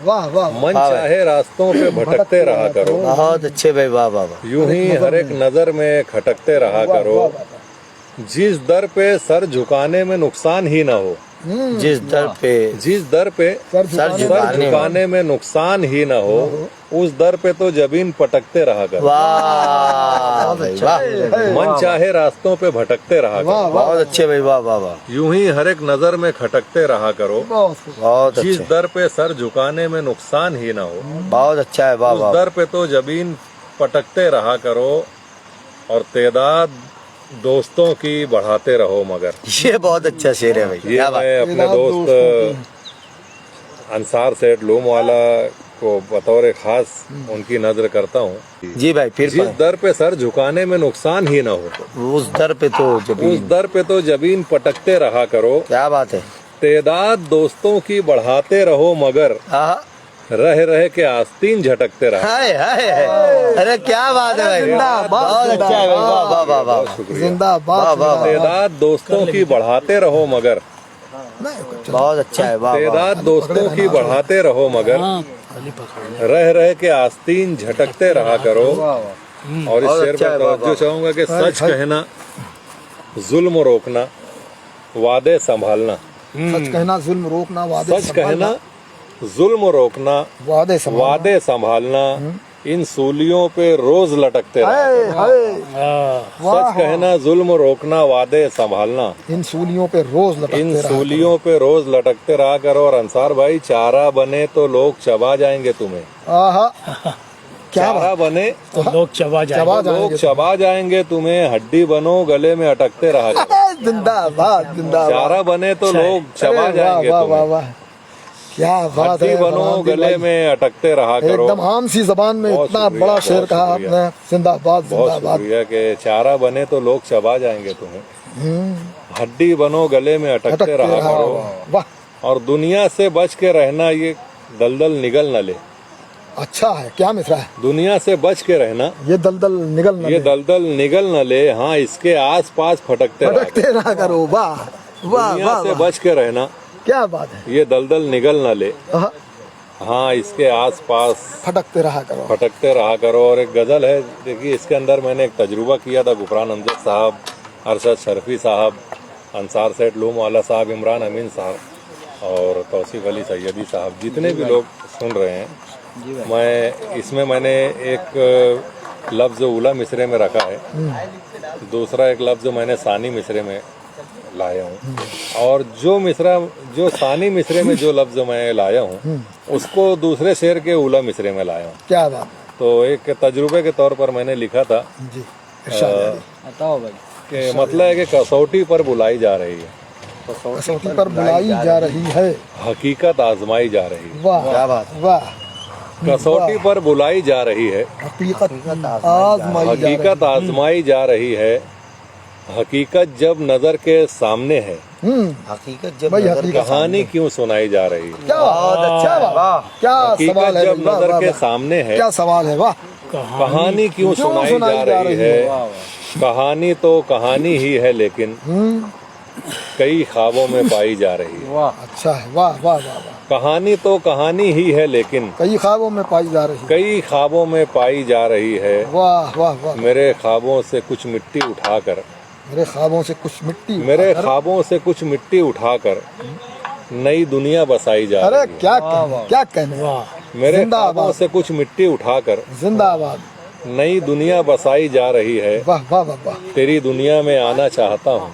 वाह वाह। मन चाहे रास्तों पे भटकते रहा करो। बहुत अच्छे भाई, वाह वाह वाह। यूं ही हर एक नजर में खटकते रहा करो। जिस दर पे सर झुकाने में नुकसान ही ना हो। जिस दर पे सर झुकाने में नुकसान ही ना हो, उस दर पे तो जबीन पटकते रहा करो। वाह भाई वाह, मन चाहे रास्तों पे भटकते रहा करो। बहुत अच्छे भाई, वाह वाह वाह। यूं ही हर एक नजर में खटकते रहा करो। बहुत जिस अच्छे, दर पे सर झुकाने में नुकसान ही ना हो, बहुत अच्छा है, वाह उस वाह। दर पे तो जबीन पटकते रहा करो। और तादाद दोस्तों की बढ़ाते रहो मगर। ये बहुत अच्छा शेर है भाई, ये क्या बात। मैं अपने दोस्त अंसार सेठ लूम वाला को बतौर खास उनकी नजर करता हूँ। जी भाई, फिर जिस दर पे सर झुकाने में नुकसान ही ना हो, उस दर पे तो उस जबीन, दर पे तो जबीन पटकते रहा करो। क्या बात है। तादाद दोस्तों की बढ़ाते रहो मगर हाँ, रह के आस्तीन झटकते रहा। हाय हाय हाय। अरे क्या बात है भाई, बहुत अच्छा है भाई, वाह वाह वाह वाह। बहुत शुक्रिया। जिंदाबाद। वाह, वाह, तादाद दोस्तों की बढ़ाते रहो मगर, बहुत अच्छा है, वाह वाह। तादाद दोस्तों की बढ़ाते रहो मगर, रह के आस्तीन झटकते रहा करो। और इस बहुत शेर अच्छा पर है, वाह, तवज्जो चाहूंगा कि सच कहना, जुल्म रोकना, वादे संभालना। सच कहना, जुल्म रोकना, वादे सच कहना, जुल्म रोकना, वादे वादे संभालना, इन सूलियों पे रोज लटकते रहा। सच कहना, जुल्म रोकना, वादे संभालना, इन सूलियों पे रोज लटकते इन रहा। सूलियों पे रोज लटकते रहा करो। और अंसार भाई, चारा बने तो लोग चबा जाएंगे तुम्हें। आहा, क्या चारा बने तो लोग चबा जाए। चबा लोग जाएंगे। चबा जाएंगे तुम्हें। हड्डी बनो गले में अटकते रहा करो। जिंदाबाद जिंदाबाद। चारा बने तो लोग चबा अरे जाएंगे वाह वाह तुम्हें। वाह। क्या बात हड्डी है, बनो फरहान गले भाई। में अटकते रहा करो। एकदम आम सी जबान में बहुत इतना शुक्रिया, बड़ा शेर बहुत कहा शुक्रिया। आपने। जिंदाबाद बहुत जिंदाबाद। शुक्रिया कि चारा बने तो लोग चबा जाएंगे तुम्हें। हड्डी बनो गले में अटकते अटकते रहा रहा। करो। वाह, और दुनिया से बच के रहना, ये दलदल निगल न ले। अच्छा है, क्या मिसरा है। दुनिया से बच के रहना, ये दलदल निगल न ये ले। दलदल निगल न ले। हाँ, इसके आस पास फटकते रहा भटकते रहा करो। वाह वाह दुनिया वाह से वाह। बच के रहना, क्या बात है। ये दलदल निगल न ले। आहा, हाँ, इसके आस पास फटकते रहा करो। फटकते रहा करो। और एक गजल है, देखिए इसके अंदर मैंने एक तजुर्बा किया था। गुफरान अमजद साहब, अरशद शरफी साहब, अंसार सेठ लूम वाला साहब, इमरान अमीन साहब और तौसीफ अली सैयदी साहब, जितने भी लोग सुन रहे हैं, मैंने एक लफ्ज़ उला मिसरे में रखा है, दूसरा एक लफ्ज़ मैंने सानी मिसरे में लाया हूँ, और जो सानी मिसरे में जो लफ्ज़ मैं लाया हूँ उसको दूसरे शेर के उला मिसरे में लाया हूँ। क्या बात तो एक तजुर्बे के तौर पर मैंने लिखा था जी, इरशाद बताओ भाई। कि मतलब है कि कसौटी पर बुलाई जा रही है, कसौटी पर बुलाई जा रही है, हकीकत आजमाई जा रही है। वाह क्या बात है। वाह, कसौटी पर बुलाई जा रही है, हकीकत आजमाई जा रही हकीकत आजमाई जा रही है, हकीकत जब नजर के सामने है, हकीकत जब भाई, नजर हकीकत के कहानी क्यों सुनाई जा रही है। क्या बहुत अच्छा है, वाह। क्या सवाल हकीकत है, जब वाह, नजर वाह, के वाह। सामने है, क्या सवाल है, वाह। कहानी क्यों सुनाई जा रही है। कहानी तो कहानी ही है, लेकिन कई ख्वाबों में पाई जा रही है। अच्छा है, वाह वाह वाह वाह। कहानी तो कहानी ही है, लेकिन कई ख्वाबों में पाई जा रही है, कई ख्वाबों में पाई जा रही है। वाह वाह वाह। मेरे ख्वाबों से कुछ मिट्टी उठाकर, मेरे ख्वाबों से कुछ मिट्टी मेरे उठाकर- ख्वाबों से कुछ मिट्टी उठाकर नई दुनिया बसाई जा अरे रही है। क्या कहने, क्या कहने। मेरे जिंदाबाद। ख्वाबों से कुछ मिट्टी उठाकर जिंदाबाद, नई दुनिया बसाई जा रही है। वाह वाह वाह वाह। तेरी दुनिया में आना चाहता हूँ,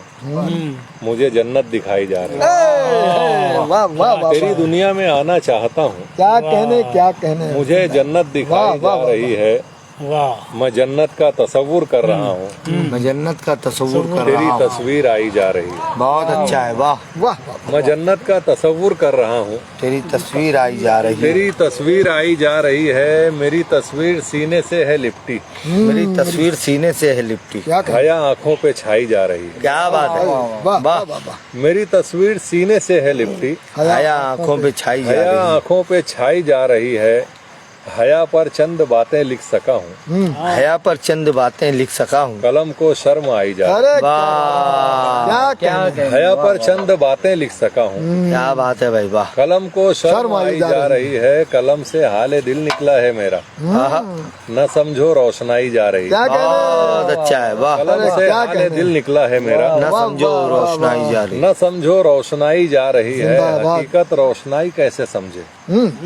मुझे जन्नत दिखाई जा रही है। वाह वाह वाह तेरी वाह। दुनिया में आना चाहता हूँ, क्या कहने, क्या कहने। मुझे जन्नत दिखाई वाह, जा वाह, रही है। मैं जन्नत का तसव्वुर कर रहा हूँ, मैं जन्नत का तस्वुर कर तेरी रहा हूँ। तस्वीर आई जा रही है। बहुत अच्छा है, वाह। वाह वाह। मैं जन्नत का तसव्वुर कर रहा हूँ, तेरी तस्वीर आई जा रही है, तेरी तस्वीर आई जा रही है। मेरी तस्वीर सीने से है लिपटी, मेरी तस्वीर सीने से है लिपटी। क्या कहने। हया आंखों पे छाई जा रही है। क्या बात है, वाह वाह वाह वाह। मेरी तस्वीर सीने से है लिपटी, हया आंखों पे छाई जा हया रही है, आंखों पे छाई जा रही है। हया पर चंद बातें लिख सका हूँ, हया पर चंद बातें लिख सका हूँ। कलम को शर्म आई जा रही अरे वाह, क्या कहने। है। हया पर चंद बातें लिख सका हूँ, क्या बात है भाई, वाह। कलम को शर्म आई जा रही है। कलम से हाले दिल निकला है मेरा, आहा, न समझो रोशनाई जा रही है। क्या कहने। बहुत अच्छा है, वाह। कलम अरे से क्या हाले कहने। दिल निकला है मेरा, न वाह, समझो वाह, वाह, रोशनाई जा रही, न समझो रोशनाई जा रही है। जिंदाबाद। हकीकत रोशनाई कैसे समझे,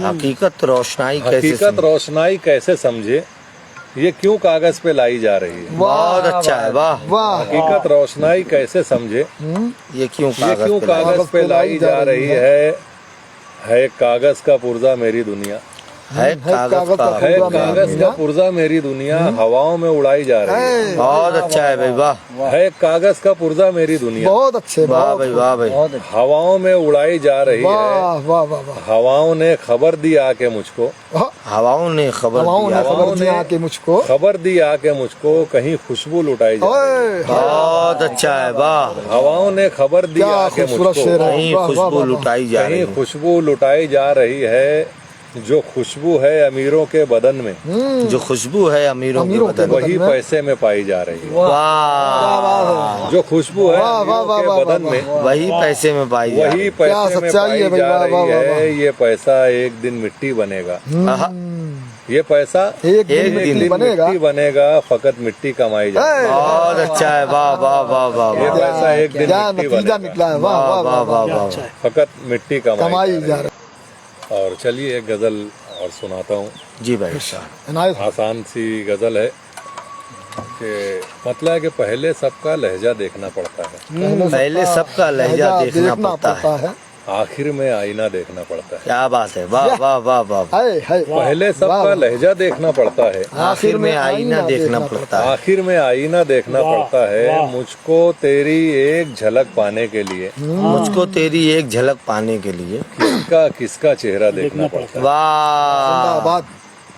हकीकत रोशनाई कैसे हकीकत समझे? रोशनाई कैसे समझे, ये क्यों कागज पे लाई जा रही है। बहुत अच्छा है, वाह। वाह। हकीकत रोशनाई कैसे समझे, ये क्यों ये क्यों कागज पे लाई? कागज पे लाई जा रही है कागज का पुर्जा मेरी दुनिया, है कागज का, है कागज का पुर्जा मेरी दुनिया, हवाओं में उड़ाई जा रही है। बहुत अच्छा है भाई, वाह। है कागज का पुर्जा मेरी दुनिया, बहुत अच्छे, वाह बहुत भाई, वाह भाई। हवाओं में उड़ाई जा रही है। वाह वाह वाह वाह। हवाओं ने खबर दी आके मुझको, हवाओं ने खबर हवाओं दिया, ने खबर दी आके मुझको। खबर दी आके मुझको, कहीं खुशबू लुटाई जा रही है। ओए, बहुत अच्छा है, वाह। हवाओं ने खबर दी क्या आके खूबसूरत मुझको, शेर है। कहीं वाह, वाह, खुशबू वाह, लुटाई जा रही कहीं है, खुशबू लुटाई जा रही है। जो खुशबू है अमीरों के बदन में, जो खुशबू है अमीरों के अमीरों के बदन में, वही में। पैसे में पाई जा रही है। वाह। जो खुशबू है वाह, वाह, अमीरों वाह, के वाह, बदन वाह, में, वही पैसे में पाई जा रही वही है। पैसे में सच्चाई पाई है भाई, जा वाह, रही वाह, वाह, वाह। है। ये पैसा एक दिन मिट्टी बनेगा, आहा, ये पैसा एक दिन एक मिट्टी दिन बनेगा। मिट्टी बनेगा, फकत मिट्टी कमाई जाएगी। बहुत अच्छा है, वाह वाह वाह वाह ये वाह। पैसा एक दिन क्या मिट्टी नतीजा बनेगा, निकला है, वाह वाह वाह वाह वाह। फकत मिट्टी कमाई कमाई जा जा रही रही। और चलिए एक गजल और सुनाता हूँ। जी भाई, इनायत। आसान सी गजल है कि मतलब है कि पहले सबका लहजा देखना पड़ता है, पहले सबका लहजा देखना पड़ता है, आखिर में आईना देखना पड़ता है। क्या बात है, वाह वाह वाह वाह। हाय हाय। पहले सबका लहजा देखना पड़ता है, आखिर में आईना देखना पड़ता है, आखिर में आईना देखना पड़ता है। मुझको तेरी एक झलक पाने के लिए, मुझको तेरी एक झलक पाने के लिए, किसका किसका चेहरा देखना पड़ता है। वाह। जिंदाबाद।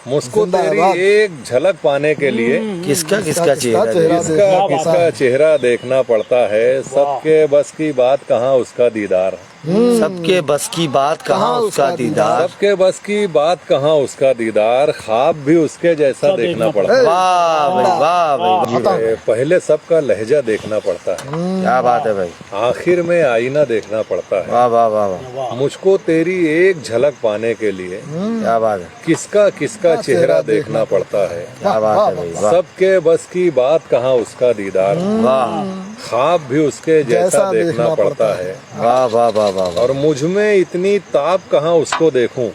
मुझको तेरी जिंदाबाद। एक झलक पाने के लिए, किसका किसका चेहरा चेहरा देखना? किसका किसका चेहरा देखना पड़ता है। सबके बस की बात कहाँ उसका दीदार, सबके बस की बात कहाँ उसका दीदार, सबके बस की बात कहाँ उसका दीदार। ख्वाब भी उसके जैसा देखना पड़ता है। वाह भाई, वाह भाई, पहले सबका लहजा देखना पड़ता है, क्या बात है भाई, आखिर में आईना देखना पड़ता है। वाह वाह वाह वाह, मुझको तेरी एक झलक पाने के लिए, क्या बात है, किसका किसका चेहरा देखना पड़ता है। क्या बात है भाई, वाह सबके बस की बात कहाँ उसका दीदार, वाह ख्वाब भी उसके जैसा देखना पड़ता है। वाह वाह वाह वाह। और मुझ में इतनी ताप कहाँ उसको देखूं,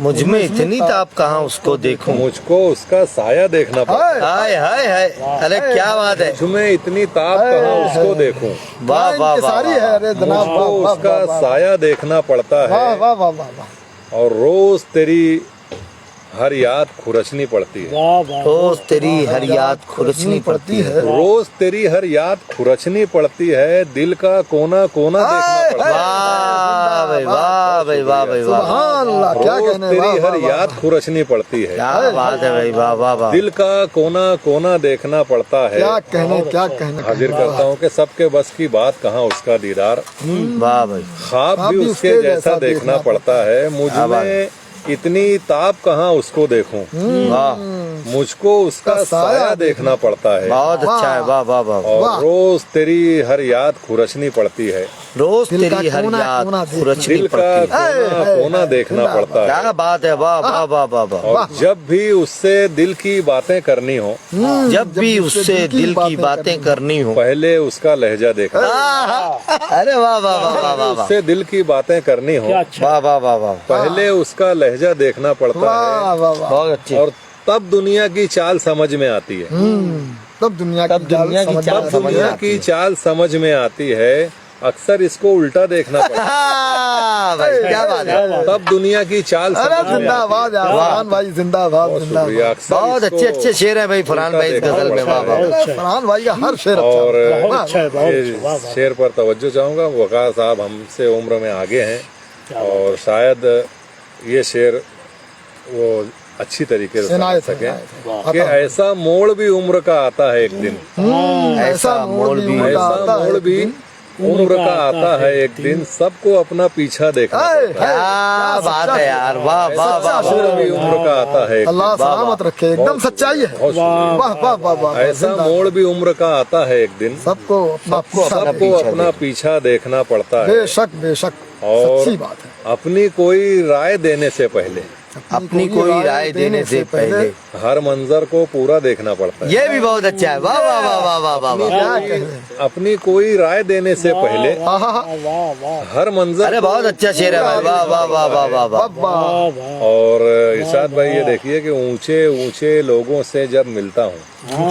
मुझ में इतनी ताप कहाँ उसको देखूं, मुझको उसका साया देखना पड़ता है। हाय हाय हाय, अरे क्या बात है, मुझ में इतनी ताप कहाँ उसको देखूं, वाह वाह वाह सारी है। अरे जनाब, मुझको वाह वाह उसका वाह साया देखना पड़ता वाह है। वाह वाह वाह वाह। और रोज तेरी हर याद खुरचनी पड़ती है, रोज तेरी हर याद खुरचनी पड़ती है, रोज तेरी हर याद खुरचनी पड़ती है, दिल का कोना कोना देखना पड़ता है। वाह भाई वाह भाई वाह भाई वाह, सुभान अल्लाह, क्या रोज कहने, तेरी वाह, हर वाह, वाह। याद खुरचनी पड़ती है, क्या बात है भाई, वाह वाह वाह, दिल का कोना कोना देखना पड़ता है। क्या कहने, क्या कहने। हाजिर करता हूँ कि सबके बस की बात कहाँ उसका दीदार, वाह भाई, ख्वाब भी उसके जैसा देखना पड़ता है। मुझ में इतनी ताप कहाँ उसको देखूं, वाह, मुझको उसका साया देखना पड़ता है। बहुत अच्छा है, वाह वाह वाह, और रोज तेरी हर याद खुरचनी पड़ती है, रोज दिल का तेरी हर कोना याद कोना खुरचनी दिल का पड़ती है, कोना कोना देखना पड़ता है। क्या बात है, वाह वाह वाह वाह वाह, और जब भी उससे दिल की बातें करनी हो, जब भी उससे दिल की बातें करनी हो, पहले उसका लहजा देखना, अरे वाह वाह वाह वाह वाह वाह, उससे दिल की बातें करनी हो, वाह वाह वाह वाह, पहले उसका लहजा देखना पड़ता वाह है। वाह वाह। बहुत अच्छी, और तब दुनिया की चाल समझ में आती है, तब दुनिया तब दुनिया की चाल तब समझ में दुनिया आती की है। चाल समझ में आती है। अक्सर इसको उल्टा देखना पड़ता भाई क्या बात है, है, तब दुनिया की चाल अरे समझ में आती जिंदाबाद है। यार, फरहान भाई जिंदाबाद बहुत जिंदाबाद। शुक्रिया। अक्सर बहुत इसको अच्छे अच्छे शेर है भाई फरहान भाई इस गजल में, वाह वाह, अरे फरहान भाई का हर शेर अच्छा और है। वाह, वाह। इस शेर पर तवज्जो चाहूंगा। वकार साहब हमसे उम्र में आगे हैं और शायद ये शेर वो अच्छी तरीके से समझ इनायत है, सके इनायत है। कि ऐसा मोड़ भी उम्र का आता है एक दिन, ऐसा मोड़ भी उनका आता ऐसा है मोड़ भी उम्र का आता है एक दिन, सबको अपना पीछा देखना हाय, पड़ता है। क्या बात है यार, वाह वाह वाह, ऐसा मोड़ भी उम्र का आता है एक अल्लाह दिन। सलामत रखे, एकदम सच्चाई है। बहुत शुक्रिया। वाह वाह वाह वाह। ऐसा मोड़ भी उम्र का आता है एक दिन, सबको अपना पीछा सबको अपना पीछा देखना पड़ता है। बेशक बेशक, और सच्ची बात है। अपनी कोई राय देने से पहले, अपनी कोई राय देने से पहले हर मंजर को पूरा देखना पड़ता है। ये भी बहुत अच्छा है, वाह वाह वाह वाह वाह वाह वाह, क्या कहें। अपनी कोई राय देने से पहले हाँ, हाँ, हाँ। हर मंजर अरे बहुत अच्छा शेर है भाई, वाह वाह वाह वाह वाह वाह, वाह। और इरशाद भाई ये देखिए कि ऊंचे ऊंचे लोगों से जब मिलता हूँ,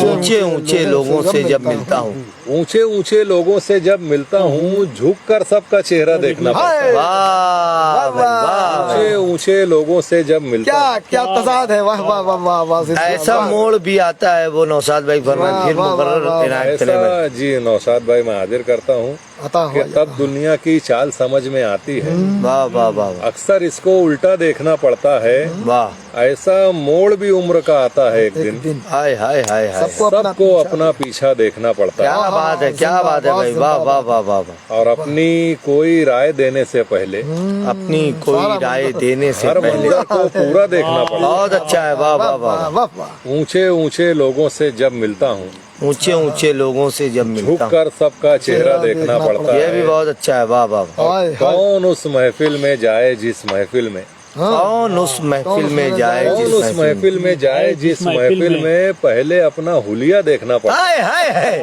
ऊंचे ऊंचे लोगों से जब मिलता हूँ, ऊंचे ऊंचे लोगों से जब मिलता हूँ, झुक कर सबका चेहरा देखना पड़ता है। वाह भाई वाह, ऊंचे ऊंचे लोगों से जब मिलता क्या हूँ, क्या तजाद है, वाह वाह वाह वाह वाह। ऐसा मोड़ भी आता है वो नौशाद भाई फरमाए, फिर वाह, वाह, वाह, मुकर्रर इनायत करें भाई। ऐसा जी नौशाद भाई मैं हाजिर करता हूँ आता कि हुआ तब दुनिया की चाल समझ में आती है। वाह वाह वाह अक्सर इसको उल्टा देखना पड़ता है। वाह, ऐसा मोड़ भी उम्र का आता है एक दिन, दिन हाय हाय हाय हाय, सबको अपना पीछा देखना पड़ता है। क्या बात है, क्या बात है भाई, वाह वाह वाह वाह वाह, और अपनी कोई राय देने से पहले अपनी कोई राय देने से हर पहले, मंजर को पूरा देखना पड़ता बहुत अच्छा है, वाह वाह वाह, वाह वाह वाह। है। ऊंचे ऊंचे लोगों से जब मिलता हूँ, ऊंचे ऊंचे लोगों से जब झुक मिलता हूँ, कर सबका चेहरा देखना पड़ता ये भी है। बहुत अच्छा है, वाह वाह वाह। हाय, हाय। कौन उस महफिल में जाए जिस महफिल में, कौन उस महफिल में जाए कौन जिस उस महफिल में, महफिल में जाए जिस महफिल में पहले अपना हुलिया देखना पड़ता हाय हाय हाय,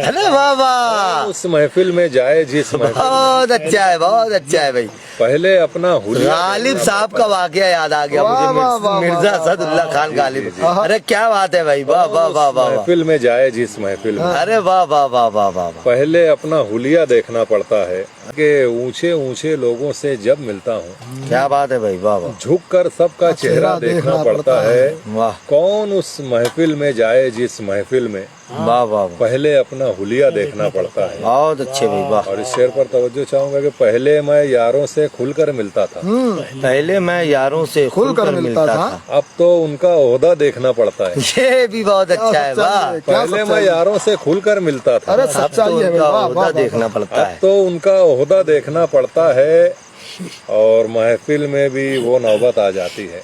अरे वाह वाह, है। उस महफिल में जाए जिस महफिल बहुत अच्छा है, बहुत अच्छा है भाई। पहले अपना हुलिया गालिब साहब का वाकया याद आ गया वाह, मुझे, वाह, वाह, मिर्जा वाह, असदुल्ला खान गालिब, अरे क्या बात है भाई, वाह वाह वाह वाह वाह, महफिल में जाए जिस महफिल में अरे वाह वाह वाह वाह वाह वाह, पहले अपना हुलिया देखना पड़ता है कि ऊंचे ऊंचे लोगों से जब मिलता हूँ, क्या बात है भाई, वाह वाह झुक कर सबका चेहरा देखना पड़ता है। वाह कौन उस महफिल में जाए जिस महफिल में वाह वाह वाह, पहले अपना हुलिया देखना पड़ता है। बहुत अच्छे भाई, वाह। और इस शेर पर तवज्जो चाहूंगा कि पहले मैं यारों से खुलकर मिलता था, पहले मैं यारों से खुलकर मिलता था, अब तो उनका ओहदा देखना पड़ता है। ये भी बहुत अच्छा है, वाह। क्या पहले मैं सच्चाई। यारों से खुलकर मिलता था, अरे अब तो सच्चाई है, उनका वाह ओहदा वाह देखना पड़ता अब है, तो उनका ओहदा देखना पड़ता है। और महफिल में भी वो नौबत आ जाती है,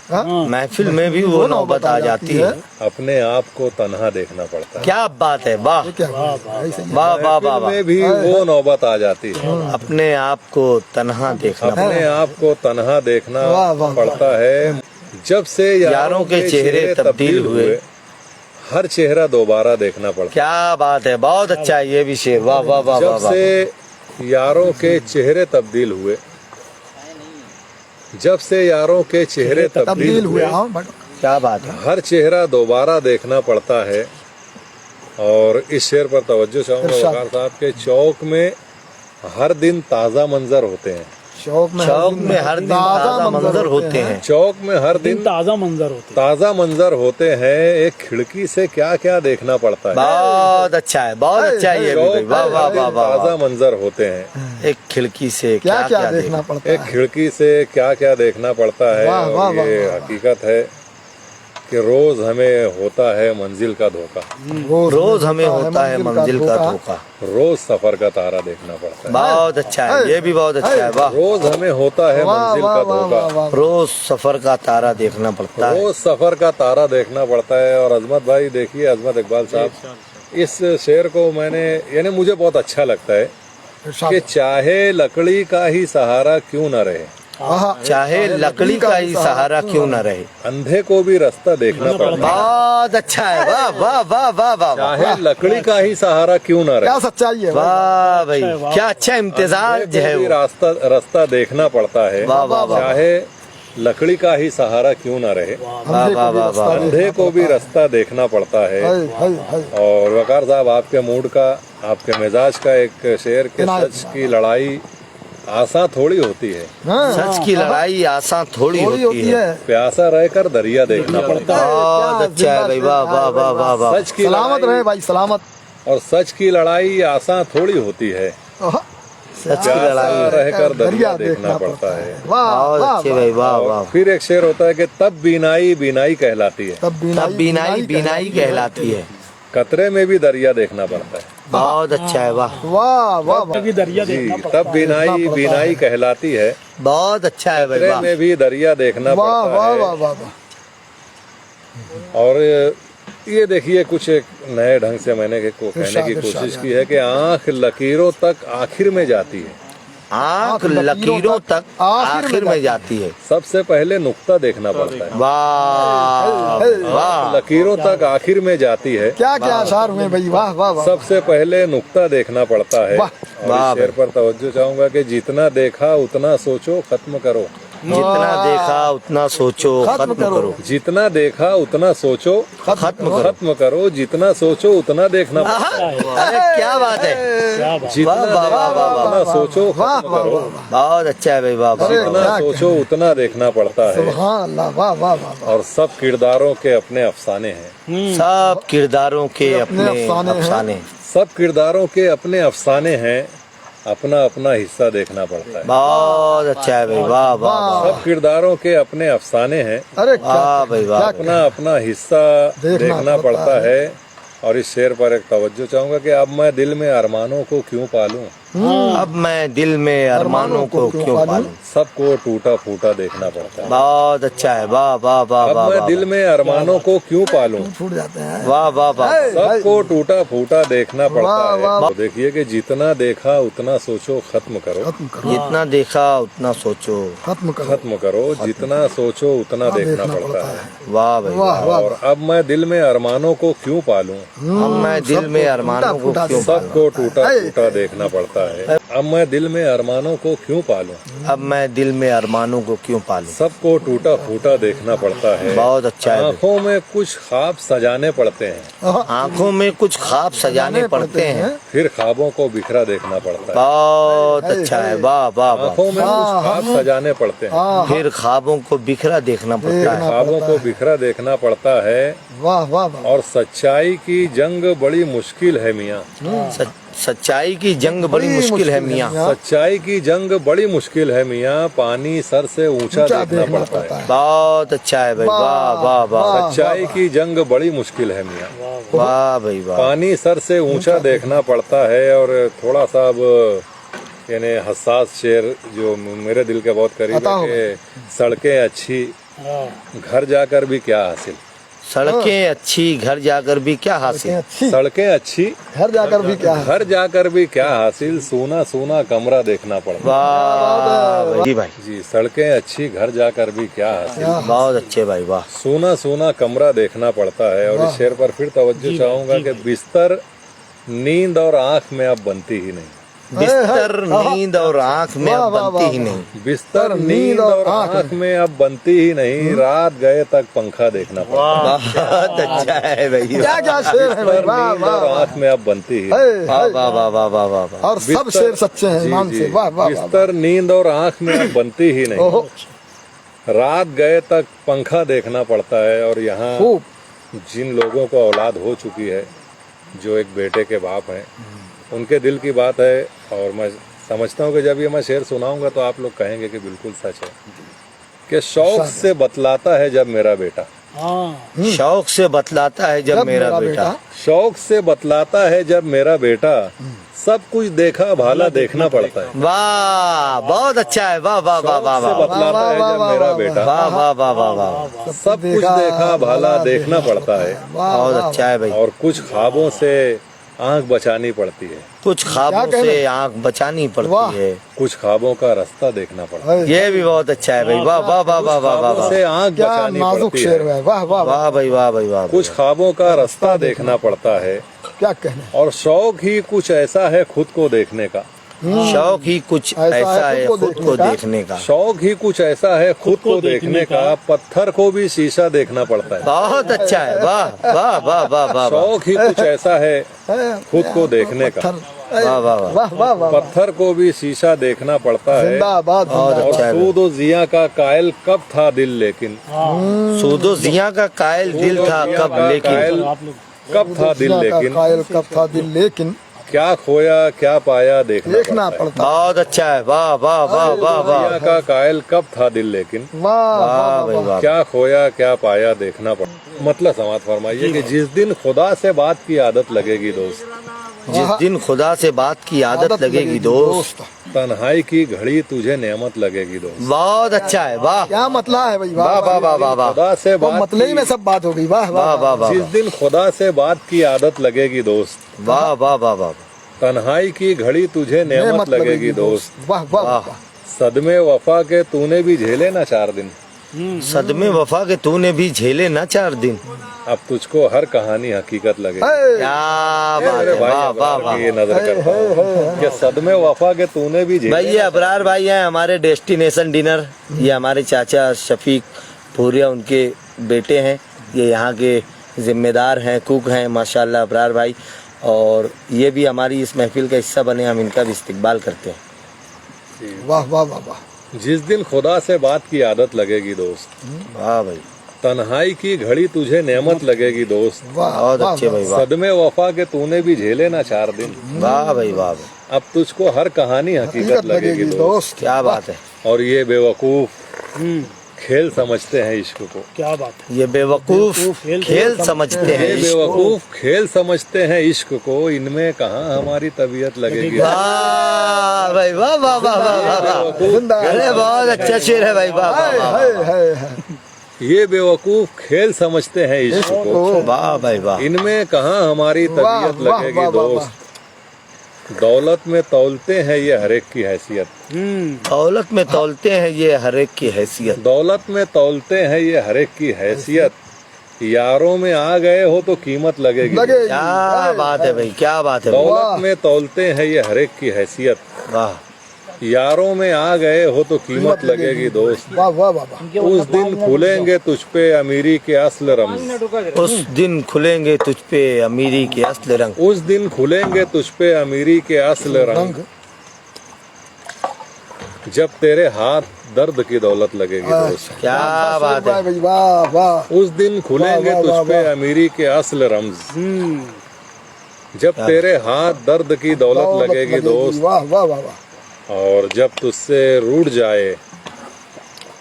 महफिल में भी वो नौबत आ जाती है, अपने आप को तन्हा देखना पड़ता है। क्या बात है, वाह क्या ऐसे ही है। वाह वाह वाह महफिल वाह, में भी वो नौबत आ जाती है, अपने आप को तन्हा देखना अपने आप को तन्हा देखना वाह, वाह, पड़ता है। जब से यारों के चेहरे तब्दील हुए, हर चेहरा दोबारा देखना पड़ता क्या बात है, बहुत अच्छा है ये भी शेर, वाह वाह वाह है। वाह जब वाह, से यारों के चेहरे तब्दील हुए, जब से यारों के चेहरे तब्दील तब्दील हुए, हुए। हाँ बट क्या बात है। हर चेहरा दोबारा देखना पड़ता है। और इस शेर पर तवज्जो चाहूंगा इरशाद। वकार साहब के, चौक में हर दिन ताज़ा मंजर होते हैं। चौक में हर दिन ताज़ा मंजर होते हैं। चौक में हर दिन ताज़ा मंजर होते हैं। ताज़ा मंजर होते हैं। एक खिड़की से क्या क्या देखना पड़ता है। बहुत अच्छा है, बहुत अच्छा है ये भी भाई। चौक वाह में वाह हर दिन वाह वाह ताज़ा वाह। मंजर होते हैं। एक खिड़की से क्या क्या क्या क्या देखना पड़ता एक है। खिड़की से क्या क्या देखना पड़ता है। वाह, वाह, और वाह, ये वाह, हकीकत है कि रोज हमें होता है मंजिल का धोखा। रोज हमें होता है मंजिल का धोखा। रोज सफर का तारा देखना पड़ता है। बहुत अच्छा है, ये भी बहुत अच्छा है। वाह। रोज हमें होता है वाह मंजिल वाह का वाह धोखा। वाह वाह। रोज सफर का तारा देखना पड़ता है। रोज सफर का तारा देखना पड़ता है। और अजमत भाई देखिए, अजमत इकबाल साहब, इस शेर को मैंने, यानी मुझे बहुत अच्छा लगता है इरशाद। कि चाहे लकड़ी का ही सहारा क्यों न रहे, हाँ, चाहे लकड़ी का ही सहारा क्यों न रहे, अंधे को भी रास्ता देखना पड़ता है। बहुत अच्छा है। वाह वाह वाह वाह वाह वाह। चाहे लकड़ी का ही सहारा क्यों न क्या रहे, सच्चाई है। वाह भाई, क्या अच्छा इम्तिजाज अंधे है को भी वो। रास्ता देखना पड़ता है। वाह वाह वाह। चाहे लकड़ी का ही सहारा क्यों न रहे, वाह वाह वाह वाह। अंधे को भी रास्ता देखना पड़ता है। है। और वकार साहब, आपके मूड का, आपके मिजाज का एक शेर के, सच की लड़ाई आसान थोड़ी होती है। सच की लड़ाई आसान थोड़ी होती है। प्यासा रहकर दरिया देखना पड़ता है। बहुत अच्छा है भाई। वाह वाह वाह वाह वाह। सच की सलामत रहे लड़ाई, भाई, सलामत। और सच की लड़ाई आसान थोड़ी होती है। सच की प्यासा लड़ाई रहकर दरिया देखना पड़ता है। वाह बहुत वाह अच्छे भाई। वाह और वाह। फिर एक शेर होता है कि तब बीनाई बीनाई कहलाती है, तब तब बीनाई बीनाई कहलाती है। कतरे में भी दरिया देखना पड़ता है। बहुत अच्छा है। वाह वाह वाह वाह। भी दरिया जी, देखना पड़ता तब बीनाई बीनाई कहलाती है, बहुत अच्छा है भाई। कतरे वाह में भी दरिया देखना वाह पड़ता वाह है। वाह वाह वाह। और ये देखिए, कुछ एक नए ढंग से मैंने कहने की इरशाद, कोशिश इरशाद। की है कि आंख लकीरों तक आखिर में जाती है, आंख लकीरों तक आखिर में जाती है। सबसे पहले नुक्ता देखना पड़ता है। वाह वाह। लकीरों तक आखिर में जाती है, क्या क्या अशार हुए भाई। वाह वाह वाह। सबसे पहले नुक्ता देखना पड़ता है। वाह। और वाह इस शेर पर तवज्जो चाहूंगा कि जितना देखा उतना सोचो, खत्म करो। जितना देखा उतना सोचो, खत्म करो। जितना देखा उतना सोचो, खत्म करो। खत्म करो। जितना सोचो उतना देखना पड़ता है। अरे क्या बात है। क्या बात। जितना वाह, वाह, वाह, देखा वाह, उतना सोचो, वाह, खत्म वाह, करो। बहुत अच्छा है भाई। वाह वाह। अरे, जितना क्या सोचो उतना देखना पड़ता है। सुभान अल्लाह। वाह वाह वाह वाह। और सब किरदारों के अपने अफसाने हैं। सब किरदारों के अपने अफसाने हैं। अफसाने। सब किरदारों के अपने अफसाने हैं, अपना अपना हिस्सा देखना पड़ता है। बहुत अच्छा है भाई। वाह वाह वाह। सब किरदारों के अपने अफसाने हैं, अरे क्या वाह भाई वाह। अपना अपना हिस्सा देखना पड़ता है। और इस शेर पर एक तवज्जो चाहूंगा कि अब मैं दिल में अरमानों को क्यों पालूं, अब मैं दिल में अरमानों को क्यों पालूं। सबको टूटा फूटा देखना पड़ता है। बहुत अच्छा है। वाह वाह वाह अब वाह मैं वाह। दिल में अरमानों को क्यों पालूं, छूट जाते हैं। वाह वाह वाह। सबको टूटा फूटा देखना पड़ता वाह, है। वाह। तो देखिए कि जितना देखा उतना सोचो, खत्म करो। खत्म करो। जितना देखा उतना सोचो, खत्म करो। खत्म करो। जितना सोचो उतना देखना पड़ता है। वाह भाई वाह वाह। और अब मैं दिल में अरमानों को क्यों पालूं, अब मैं दिल में अरमानों को टूटा क्यों फूटा पालूं। सबको टूटा फूटा देखना पड़ता है। अब मैं दिल में अरमानों को क्यों पालूं, अब मैं दिल में अरमानों को क्यों पालूं। सबको टूटा फूटा देखना पड़ता है। बहुत अच्छा है। आंखों में कुछ ख्वाब सजाने पड़ते हैं, आंखों में कुछ ख्वाब सजाने पड़ते हैं, फिर ख्वाबों को बिखरा देखना पड़ता है। बहुत अच्छा है। वाह वाह वाह। आंखों में कुछ ख्वाब सजाने पड़ते हैं, फिर ख्वाबों को बिखरा देखना पड़ता है। ख्वाबों को बिखरा देखना पड़ता है। वाह वाह वाह। और सच्चाई की जंग बड़ी मुश्किल है मियाँ, सच्चाई की जंग बड़ी मुश्किल है मियाँ। सच्चाई की जंग बड़ी मुश्किल है मियाँ, पानी सर से ऊंचा देखना पड़ता है। बहुत अच्छा है भाई। वाह वाह वाह। सच्चाई की जंग बड़ी मुश्किल है मियाँ, वाह भाई वाह। पानी सर से ऊंचा देखना पड़ता है। और थोड़ा सा अब यानी हसास शेर जो मेरे दिल के बहुत करीब है कि सड़कें अच्छी घर जाकर भी क्या हासिल, सड़कें अच्छी घर जाकर भी क्या हासिल। अच्छी सड़कें अच्छी घर जाकर भी क्या है। घर जाकर भी क्या हासिल, सोना सोना कमरा देखना पड़ता वाह जी भाई। है। जी, सड़कें अच्छी घर जाकर भी क्या हासिल, बहुत अच्छे भाई। वाह सोना सोना कमरा देखना पड़ता है। और इस शेर पर फिर तवज्जो चाहूंगा कि बिस्तर नींद और आंख में अब बनती ही नहीं, बिस्तर नींद और आंख में अब बनती ही नहीं। बिस्तर नींद और आंख में अब बनती ही नहीं, रात गए तक पंखा देखना पड़ता बहुत अच्छा है भाई। क्या क्या शेर है भाई, है। वाह नींद वाह और वाह। आंख में अब बनती ही है, वाह है। वाह वाह वाह वाह वाह वाह। और सब बिस्तर- शेर सच्चे हैं जी, ईमान जी। से, वाह वाह वाह। बिस्तर नींद और आंख में अब बनती ही नहीं, ओहो, रात गए तक पंखा देखना पड़ता है। और यहाँ खूब जिन लोगों को औलाद हो चुकी है, जो एक बेटे के बाप हैं, उनके दिल की बात है। और मैं समझता हूँ कि जब ये मैं शेर सुनाऊंगा तो आप लोग कहेंगे कि बिल्कुल सच है, कि शौक से बतलाता है जब मेरा बेटा, शौक से बतलाता है जब मेरा बेटा, शौक से बतलाता है जब मेरा बेटा, सब कुछ देखा भाला देखना पड़ता है। वाह बहुत अच्छा है। वाह वाह वाह वाह शौक से वाह बतलाता है जब मेरा बेटा, वाह वाह वाह वाह वाह। सब कुछ देखा भाला देखना पड़ता है। बहुत अच्छा है भाई। और कुछ ख्वाबों से आंख बचानी पड़ती है, कुछ ख्वाबों क्या से कहना? आंख बचानी वाह। पड़ती है। कुछ ख्वाबों का रास्ता देखना पड़ता है। है। ये भी बहुत अच्छा है भाई। वाह वाह वाह वाह वाह वाह ख्वाबों से वाह। आंख क्या बचानी नाजुक पड़ती शेर है, है, वाह वाह वाह। वाह भाई वाह भाई वाह। कुछ ख्वाबों का रास्ता देखना पड़ता है। क्या कहना, और शौक ही कुछ ऐसा है खुद को देखने का, शौक ही कुछ ऐसा है खुद को देखने का। शौक ही कुछ ऐसा है खुद को देखने का, पत्थर को भी शीशा देखना पड़ता है। बहुत अच्छा है। वाह वाह वाह वाह वाह। शौक ही कुछ ऐसा है है, खुद को देखने का, पत्थर, वाह वाह वाह। वाह वाह वाह। पत्थर को भी शीशा देखना पड़ता है। जिंदाबाद बहुत जिंदाबाद। और अच्छा है। सूद व जिया का कायल कब था दिल, लेकिन सूदो जिया का कायल दिल था जिया कब, का लेकिन कायल कब था दिल, दुनिया का लेकिन कायल कब था दिल, लेकिन क्या खोया क्या पाया देखना देखना पड़ता है। पड़ता। बहुत अच्छा है। वाह वाह वाह वाह वाह। जिया का कायल कब था दिल, लेकिन वाह वाह वाह भाई वाह। वाह। क्या खोया क्या पाया देखना पड़ता। मतलब समाज फरमाइए कि जिस दिन खुदा से बात की आदत लगेगी दोस्त, जिस दिन खुदा से बात की आदत लगेगी दोस्त, तन्हाई की घड़ी तुझे नेमत लगेगी दोस्त। बहुत अच्छा है। वाह क्या मतला है भाई, वाह वाह वाह वाह वाह खुदा से वो बात मतले ही में सब बात हो गई, वाह वाह वाह वाह वाह। जिस दिन खुदा से बात की आदत लगेगी दोस्त, वाह वाह वाह वाह। तन्हाई की घड़ी तुझे नेमत लगेगी दोस्त। वाह वाह वाह। वाह। सदमे वफा के तूने भी झेले ना 4 दिन, सदमे वफा के तूने भी झेले ना 4 दिन, अब तुझको हर कहानी हकीकत लगेगी। है, क्या बात अरे है। भाई वाह वाह अबरार वाह। की ये नजर करता हूं कि सदमे वफा के तूने भी झेले। भाई ये अबरार भाई हैं हमारे डेस्टिनेशन डिनर। ये हमारे चाचा शफीक भूरिया उनके बेटे हैं। ये यहाँ के जिम्मेदार हैं, कुक हैं माशाल्लाह अबरार भाई। और ये भी हमारी इस महफिल का हिस्सा बने, हम इनका भी इस्तकबाल करते हैं। वाह वाह वाह वाह। जिस दिन खुदा से बात की आदत लगेगी दोस्त, वाह भाई तन्हाई की घड़ी तुझे नेमत लगेगी दोस्त। वाह बहुत वाह, अच्छे भाई। वाह सदमे वफा के तूने भी झेले ना 4 दिन, वाह भाई वाह भाई। अब तुझको हर कहानी हकीकत लगेगी दोस्त। क्या बात है। और ये बेवकूफ खेल समझते हैं इश्क को, क्या बात है। ये बेवकूफ खेल समझते हैं ये इश्क को। बेवकूफ खेल समझते हैं इश्क को, इनमें कहाँ हमारी तबीयत लगेगी। वाह भाई वाह वाह वाह वाह वाह। जिंदा अरे बहुत अच्छा शेर है भाई। वाह वाह है, वाह है, है, है। ये बेवकूफ खेल समझते हैं इश्क को, वाह भाई वाह। इनमें कहाँ हमारी वाह, तबीयत वाह, लगेगी वाह, वाह, दोस्त। दौलत में तौलते हैं ये हर एक की हैसियत, दौलत में तौलते हैं ये हर एक की हैसियत। दौलत में तौलते हैं ये हर एक की हैसियत। यारों में आ गए हो तो कीमत लगेगी। लगेगी। क्या बात है भाई, क्या बात है भाई। दौलत में तौलते हैं ये हर एक की हैसियत। वाह यारों में आ गए हो तो कीमत लगेगी दोस्त। वाह वाह वाह वाह। उस दिन खुलेंगे तुझ पे अमीरी के असल रम्ज, उस दिन खुलेंगे तुझ पे अमीरी के असल रंग। उस दिन खुलेंगे तुझ पे अमीरी के असल रंग, जब तेरे हाथ दर्द की दौलत लगेगी दोस्त। क्या बात है। भाई वाह वाह। उस दिन खुलेंगे वाह, वाह, तुझ पे वाह। अमीरी के असल रम्ज, जब तेरे हाथ दर्द की दौलत लगेगी दोस्त। वाह वाह वाह वाह। और जब तुझसे रूठ जाए,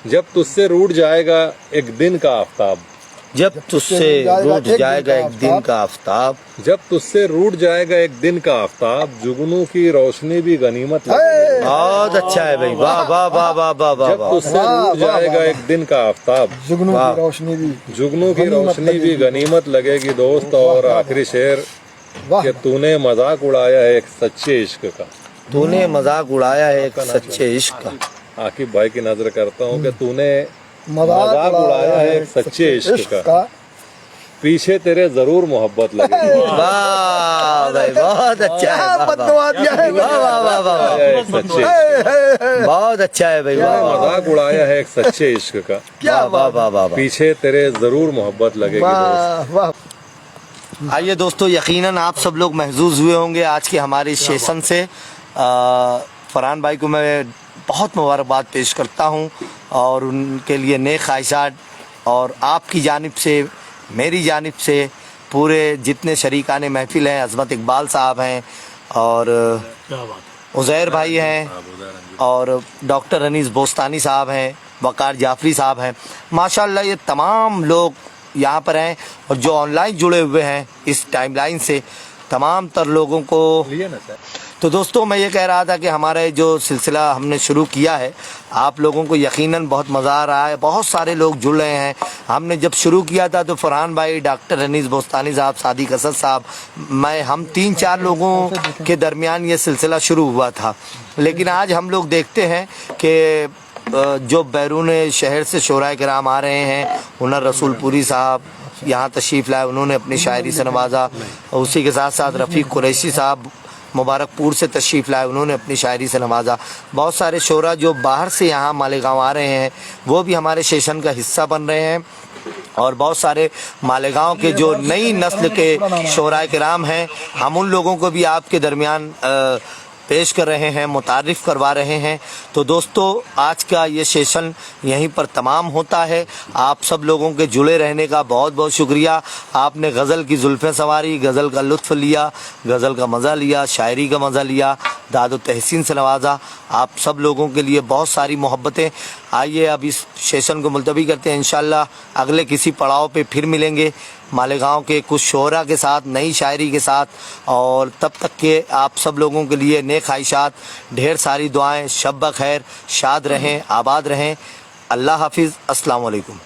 जब तुझसे रूठ जाएगा एक दिन का आफताब, जब तुझसे रूठ जाएगा एक दिन का आफताब, जब तुझसे रूठ जाएगा एक दिन का आफताब, जुगनू की रोशनी भी गनीमत लगेगी। बहुत अच्छा है भाई। वाह वाह वाह वाह वाह वाह जब वाह। तुझसे वाह, रूठ वाह, जाएगा वाह। एक दिन का आफताब, जुगनू वाह। की रोशनी भी। जुगनू की गनीमत रोशनी भी लगेगी। गनीमत लगेगी दोस्त। और आखिरी शेर वाह कि तूने मजाक उड़ाया है एक सच्चे इश्क का। तूने मजाक उड़ाया है एक सच्चे इश्क का। आकिब भाई की नजर करता हूँ कि तूने मजाक मजाक उड़ाया है एक सच्चे इश्क का। पीछे तेरे जरूर मोहब्बत लगेगी। वाह भाई बहुत अच्छा है। क्या वाह, वाह। बददुआ दिया है। वाह वाह वाह सच्चे बहुत अच्छा है भाई, वाह वाह मजाक उड़ाया है एक सच्चे इश्क का। क्या वाह वाह वाह वाह। पीछे तेरे जरूर मोहब्बत लगेगी दोस्त। वाह वाह। आइए दोस्तों, यकीनन आप सब लोग महजूज हुए होंगे आज के हमारे इस सेशन से। फरहान भाई को मैं बहुत मुबारकबाद पेश करता हूं और उनके लिए नेक ख्वाहिशात, और आपकी जानिब से, मेरी जानिब से, पूरे जितने शरीकान महफिल हैं, अज़मत इकबाल साहब हैं और उज़ैर भाई हैं और डॉक्टर अनीस बोस्तानी साहब हैं, वकार जाफरी साहब हैं, माशाल्लाह ये तमाम लोग यहाँ पर हैं और जो ऑनलाइन जुड़े हुए हैं इस टाइमलाइन से, तमाम तर लोगों को। तो दोस्तों मैं ये कह रहा था कि हमारा जो सिलसिला हमने शुरू किया है, आप लोगों को यकीनन बहुत मज़ा आ रहा है, बहुत सारे लोग जुड़ रहे हैं। हमने जब शुरू किया था तो फरहान भाई, डॉक्टर अनीस बोस्तानी साहब, सादिक असद साहब, हम 3-4 लोगों के दरमियान ये सिलसिला शुरू हुआ था। लेकिन आज हम लोग देखते हैं कि जो बैरून शहर से शोराए किराम आ रहे हैं, हुनर रसूलपुरी साहब यहाँ तशरीफ़ लाए, उन्होंने अपनी शायरी से नवाजा। उसी के साथ साथ रफ़ीक कुरैशी साहब मुबारकपुर से तशरीफ़ लाए, उन्होंने अपनी शायरी से नवाजा। बहुत सारे शोरा जो बाहर से यहाँ मालेगांव आ रहे हैं वो भी हमारे सेशन का हिस्सा बन रहे हैं, और बहुत सारे मालेगांव के जो नई नस्ल के शोराए किराम हैं, हम उन लोगों को भी आपके दरमियान पेश कर रहे हैं, मुतारिफ़ करवा रहे हैं। तो दोस्तों आज का ये सेशन यहीं पर तमाम होता है। आप सब लोगों के जुड़े रहने का बहुत बहुत शुक्रिया। आपने गज़ल की जुल्फ़ें सवारी, गज़ल का लुत्फ़ लिया, गज़ल का मज़ा लिया, शायरी का मज़ा लिया, दादो तहसीन से नवाजा। आप सब लोगों के लिए बहुत सारी मोहब्बतें। आइए अब इस सेशन को मुलतवी करते हैं, इंशाल्लाह अगले किसी पड़ाव पे फिर मिलेंगे मालेगांव के कुछ शोरा के साथ, नई शायरी के साथ। और तब तक के आप सब लोगों के लिए नेक ख्वाहिशात, ढेर सारी दुआएं, शब बखैर, शाद रहें, आबाद रहें। अल्लाह हाफिज़, अस्सलाम वालेकुम।